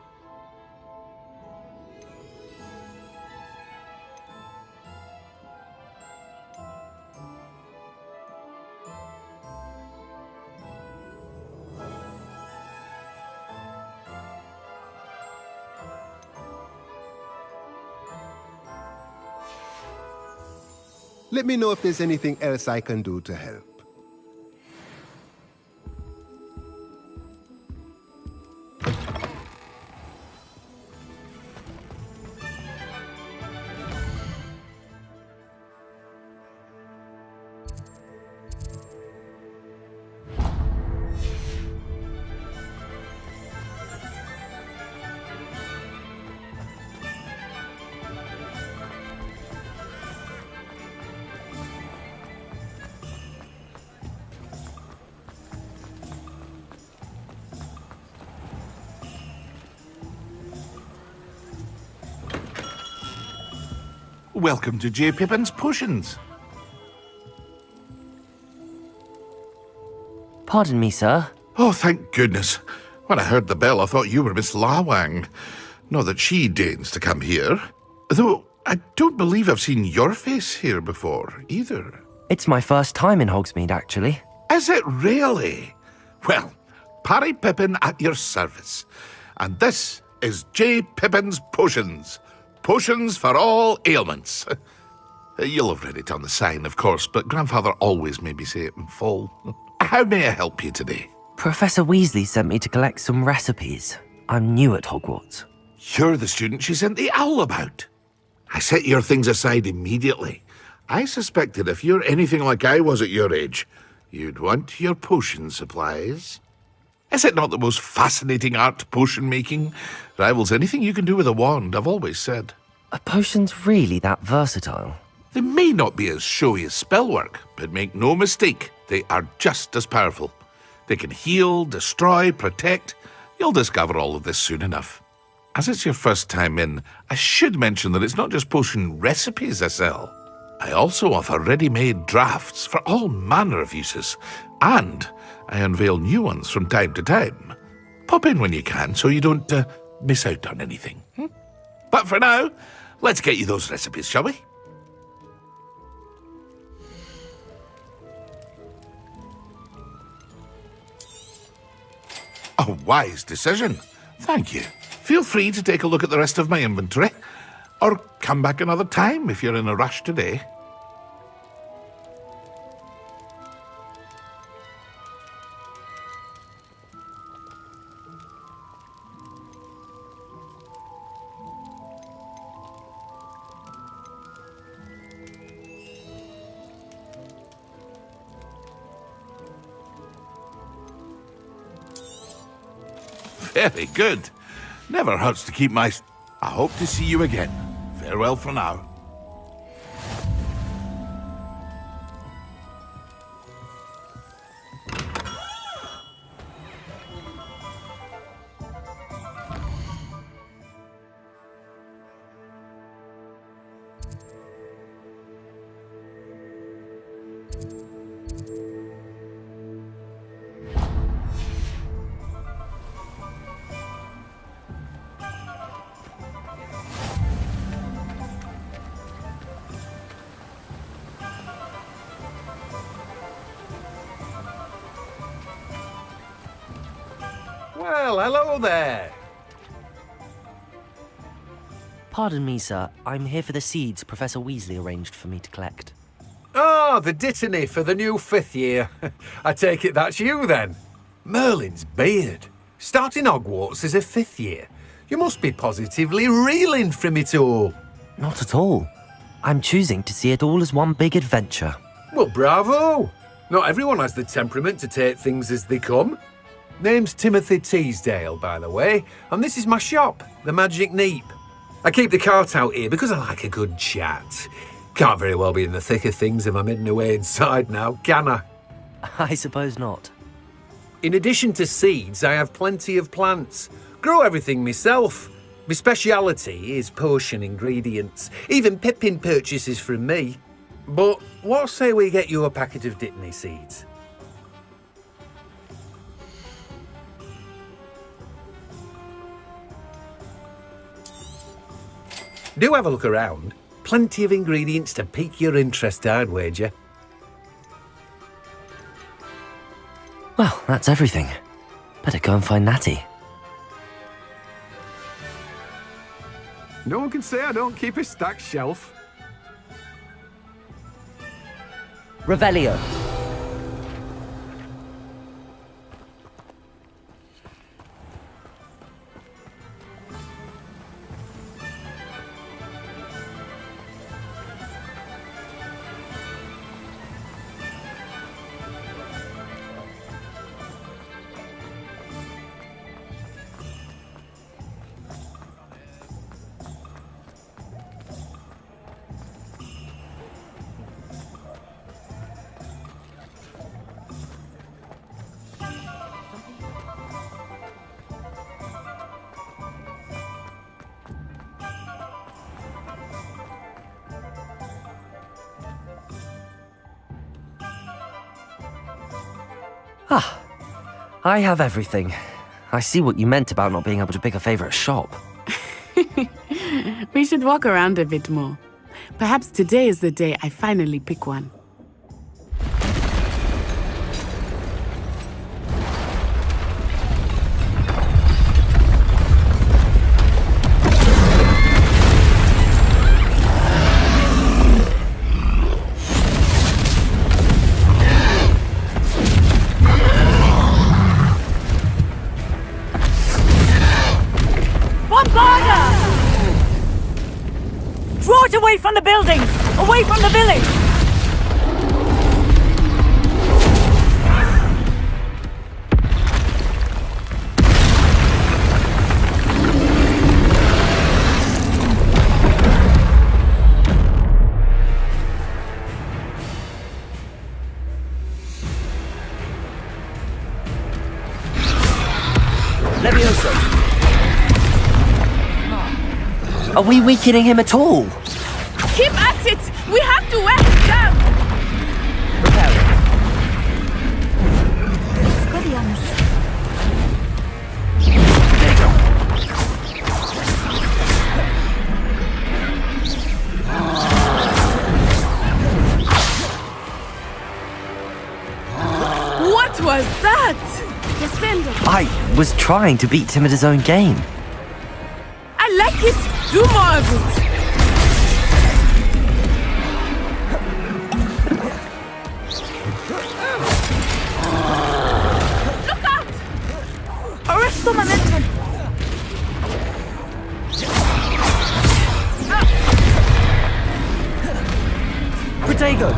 Let me know if there's anything else I can do to help. Welcome to J. Pippin's Potions. Pardon me, sir. Oh, thank goodness. When I heard the bell, I thought you were Miss Lawang. Not that she deigns to come here. Though, I don't believe I've seen your face here before, either. It's my first time in Hogsmeade, actually. Is it really? Well, Parry Pippin at your service. And this is J. Pippin's Potions. Potions for all ailments. You'll have read it on the sign, of course, but Grandfather always made me say it in full. How may I help you today? Professor Weasley sent me to collect some recipes. I'm new at Hogwarts. You're the student she sent the owl about. I set your things aside immediately. I suspected if you're anything like I was at your age, you'd want your potion supplies. Is it not the most fascinating art, potion making? Rivals anything you can do with a wand, I've always said. Are potions really that versatile? They may not be as showy as spellwork, but make no mistake, they are just as powerful. They can heal, destroy, protect. You'll discover all of this soon enough. As it's your first time in, I should mention that it's not just potion recipes I sell. I also offer ready-made drafts for all manner of uses, and I unveil new ones from time to time. Pop in when you can so you don't miss out on anything. But for now, let's get you those recipes, shall we? A wise decision. Thank you. Feel free to take a look at the rest of my inventory, or come back another time if you're in a rush today. Very good. Never hurts to keep my... I hope to see you again. Farewell for now. Well, hello there. Pardon me, sir. I'm here for the seeds Professor Weasley arranged for me to collect. Oh, the dittany for the new 5th year. I take it that's you then. Merlin's beard. Starting Hogwarts as a 5th year. You must be positively reeling from it all. Not at all. I'm choosing to see it all as one big adventure. Well, bravo. Not everyone has the temperament to take things as they come. Name's Timothy Teasdale, by the way, and this is my shop, the Magic Neep. I keep the cart out here because I like a good chat. Can't very well be in the thick of things if I'm hidden away inside now, can I? I suppose not. In addition to seeds, I have plenty of plants. Grow everything myself. My speciality is potion ingredients. Even Pippin purchases from me. But what say we get you a packet of dittany seeds? Do have a look around. Plenty of ingredients to pique your interest, I'd wager. Well, that's everything. Better go and find Natty. No one can say I don't keep a stacked shelf. Revelio. Ah, I have everything. I see what you meant about not being able to pick a favourite shop. We should walk around a bit more. Perhaps today is the day I finally pick one. Draw it away from the buildings! Away from the village! Levioso! Are we weakening him at all? Keep at it! We have to wear him down! What was that? Defender! I was trying to beat him at his own game. I like it! Do more of it! Look out! Arresto momentum! Protego!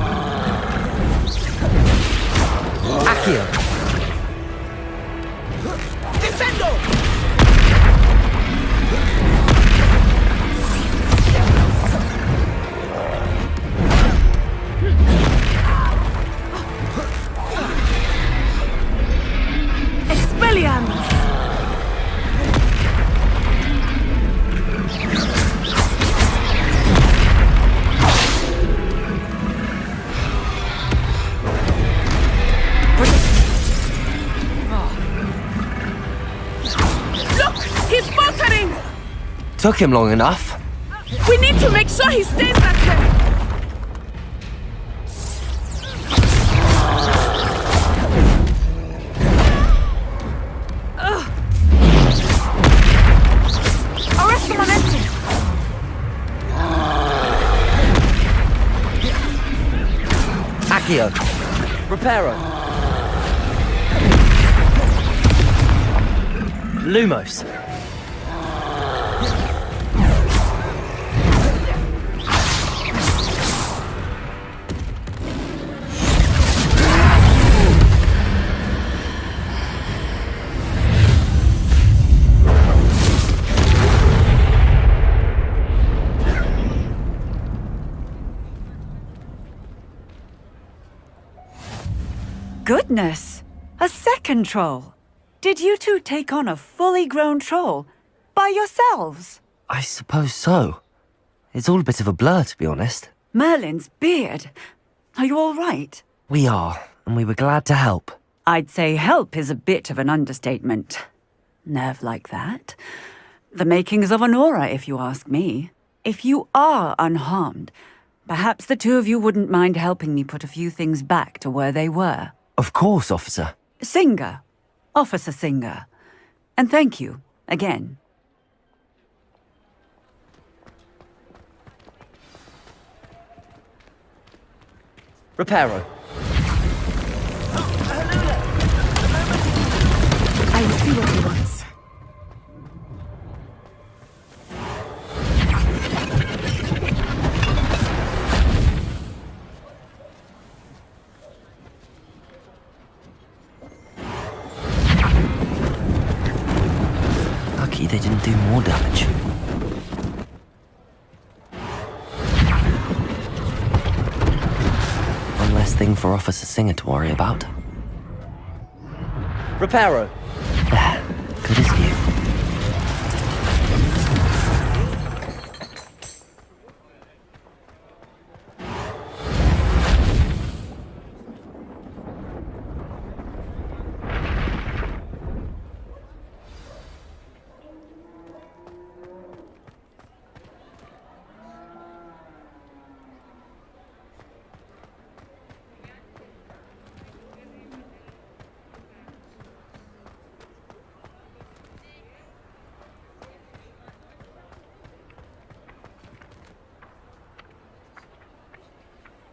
Accio! Descendo! Took him long enough. We need to make sure he stays that way. Arrest the momentum. Accio. Reparo. Lumos. Goodness! A second troll! Did you two take on a fully grown troll? By yourselves? I suppose so. It's all a bit of a blur, to be honest. Merlin's beard. Are you all right? We are, and we were glad to help. I'd say help is a bit of an understatement. Nerve like that. The makings of an aura, if you ask me. If you are unharmed, perhaps the two of you wouldn't mind helping me put a few things back to where they were. Of course, officer. Singer. Officer Singer. And thank you, again. Reparo. I see what he wants. Lucky they didn't do more damage. One less thing for Officer Singer to worry about. Reparo. There. Good as new.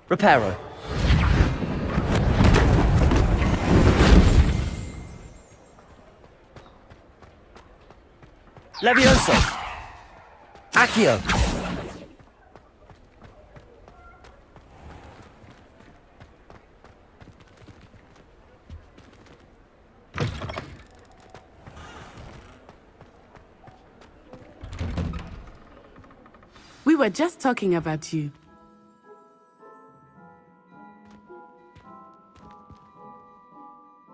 Reparo. Levioso. Accio. We were just talking about you.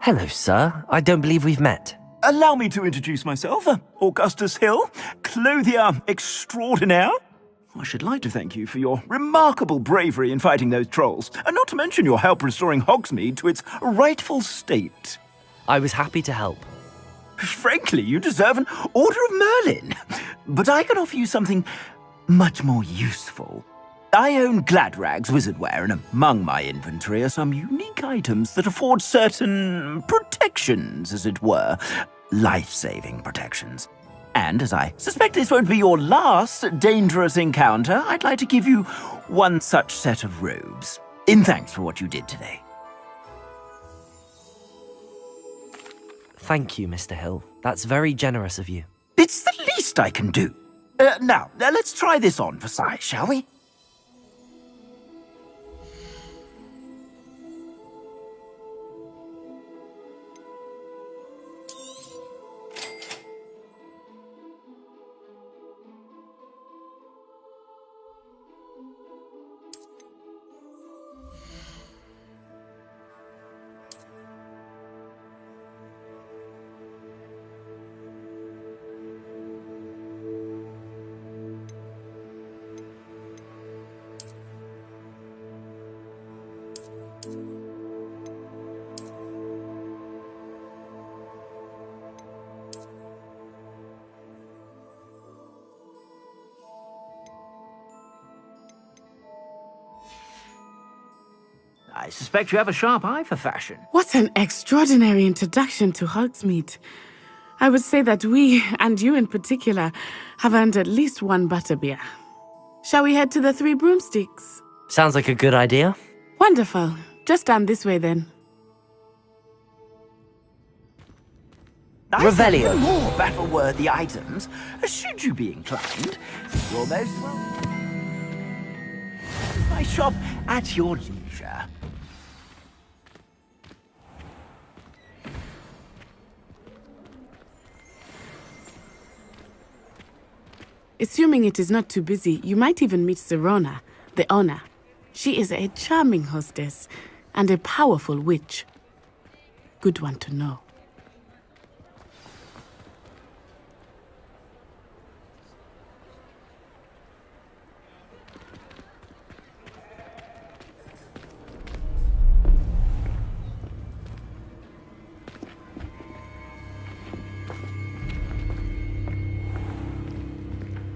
Hello, sir. I don't believe we've met. Allow me to introduce myself. Augustus Hill, clothier extraordinaire. I should like to thank you for your remarkable bravery in fighting those trolls, and not to mention your help restoring Hogsmeade to its rightful state. I was happy to help. Frankly, you deserve an Order of Merlin. But I can offer you something much more useful. I own Gladrag's wizardware, and among my inventory are some unique items that afford certain protections, as it were. Life-saving protections. And as I suspect this won't be your last dangerous encounter, I'd like to give you one such set of robes, in thanks for what you did today. Thank you, Mr. Hill. That's very generous of you. It's the least I can do. Now, let's try this on for size, shall we? I suspect you have a sharp eye for fashion. What an extraordinary introduction to Hogsmeade. I would say that we, and you in particular, have earned at least one butterbeer. Shall we head to the Three Broomsticks? Sounds like a good idea. Wonderful. Just down this way then. Revelio. Some more battle-worthy items, should you be inclined. You're most welcome. My shop at your leisure. Assuming it is not too busy, you might even meet Sirona, the owner. She is a charming hostess and a powerful witch. Good one to know.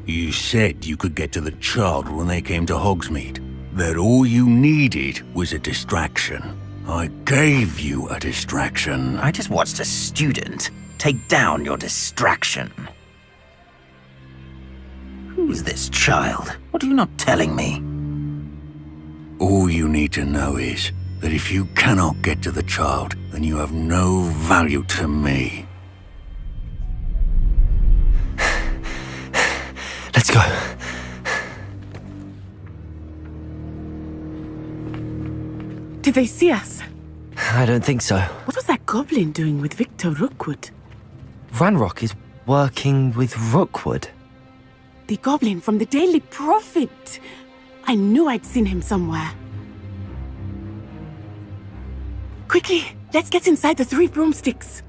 You said you could get to the child when they came to Hogsmeade. That all you needed was a distraction. I gave you a distraction. I just watched a student take down your distraction. Who is this child? What are you not telling me? All you need to know is that if you cannot get to the child, then you have no value to me. Let's go. Did they see us? I don't think so. What was that goblin doing with Victor Rookwood? Ranrock is working with Rookwood. The goblin from the Daily Prophet. I knew I'd seen him somewhere. Quickly, let's get inside the Three Broomsticks.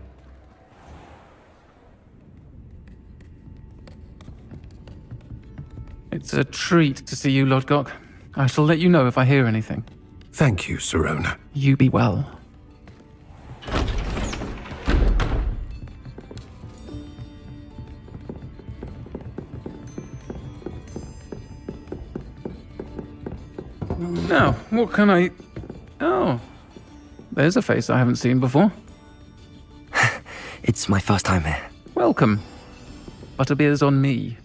It's a treat to see you, Lodgok. I shall let you know if I hear anything. Thank you, Sirona. You be well. Now, what can I... Oh, there's a face I haven't seen before. It's my first time here. Welcome. Butterbeer's on me.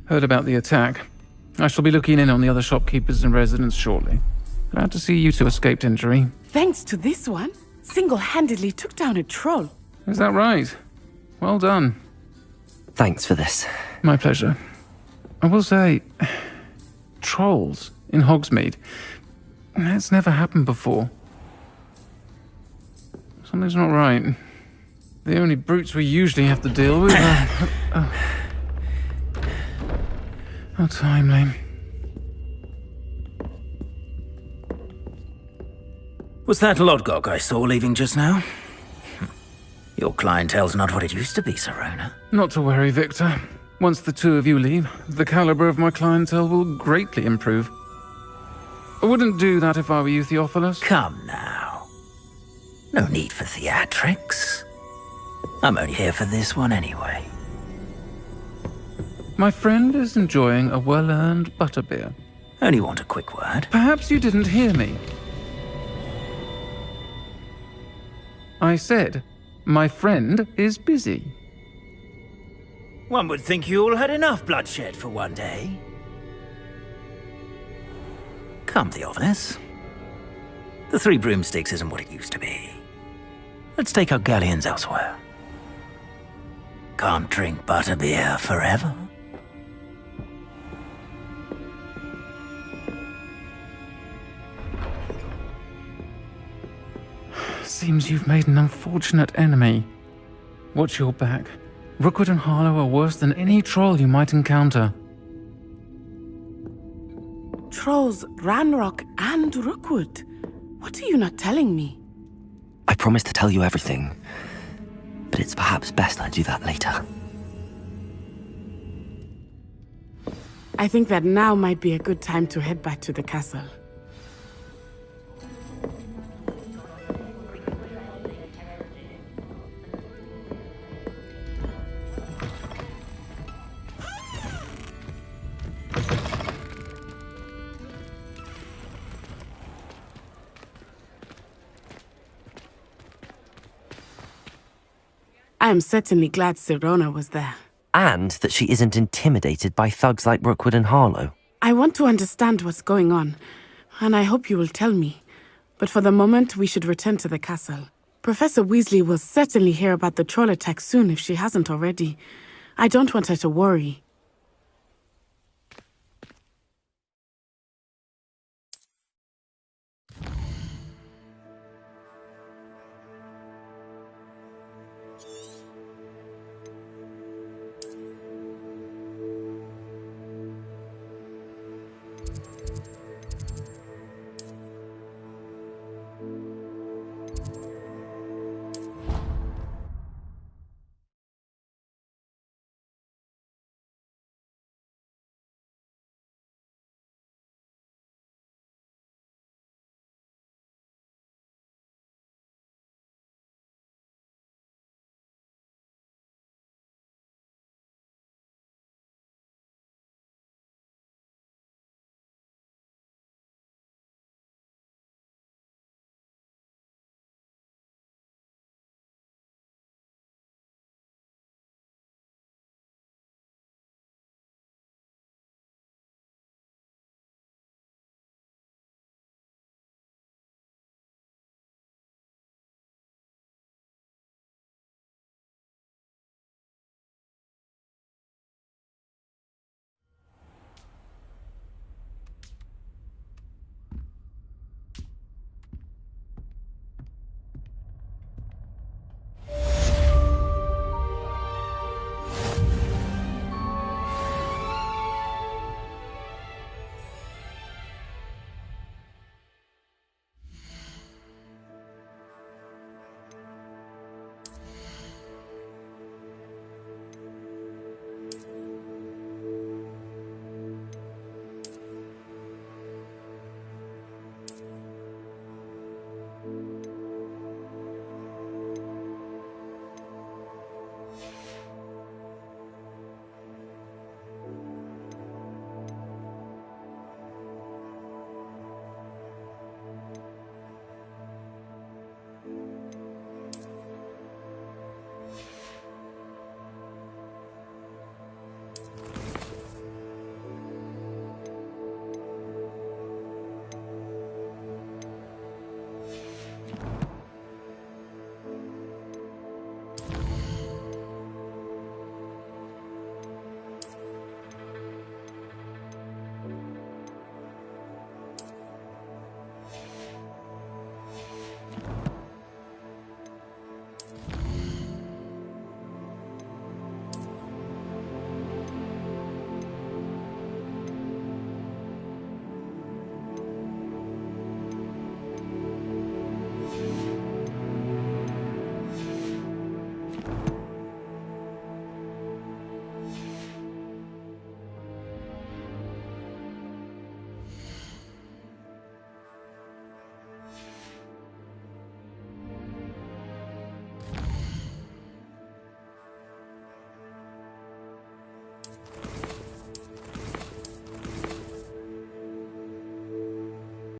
Heard about the attack. I shall be looking in on the other shopkeepers and residents shortly. Glad to see you two escaped injury. Thanks to this one, single-handedly took down a troll. Is that right? Well done. Thanks for this. My pleasure. I will say, trolls in Hogsmeade. That's never happened before. Something's not right. The only brutes we usually have to deal with are... How timely. Was that Lodgok I saw leaving just now? Your clientele's not what it used to be, Sirona. Not to worry, Victor. Once the two of you leave, the caliber of my clientele will greatly improve. I wouldn't do that if I were you, Theophilus. Come now. No need for theatrics. I'm only here for this one anyway. My friend is enjoying a well-earned butterbeer. Only want a quick word. Perhaps you didn't hear me. I said, my friend is busy. One would think you all had enough bloodshed for one day. Come, Theophilus. The Three Broomsticks isn't what it used to be. Let's take our galleons elsewhere. Can't drink butterbeer forever. Seems you've made an unfortunate enemy. Watch your back. Rookwood and Harlow are worse than any troll you might encounter. Trolls, Ranrock, and Rookwood. What are you not telling me? I promised to tell you everything, but it's perhaps best I do that later. I think that now might be a good time to head back to the castle. I am certainly glad Sirona was there. And that she isn't intimidated by thugs like Rookwood and Harlow. I want to understand what's going on, and I hope you will tell me. But for the moment, we should return to the castle. Professor Weasley will certainly hear about the troll attack soon if she hasn't already. I don't want her to worry.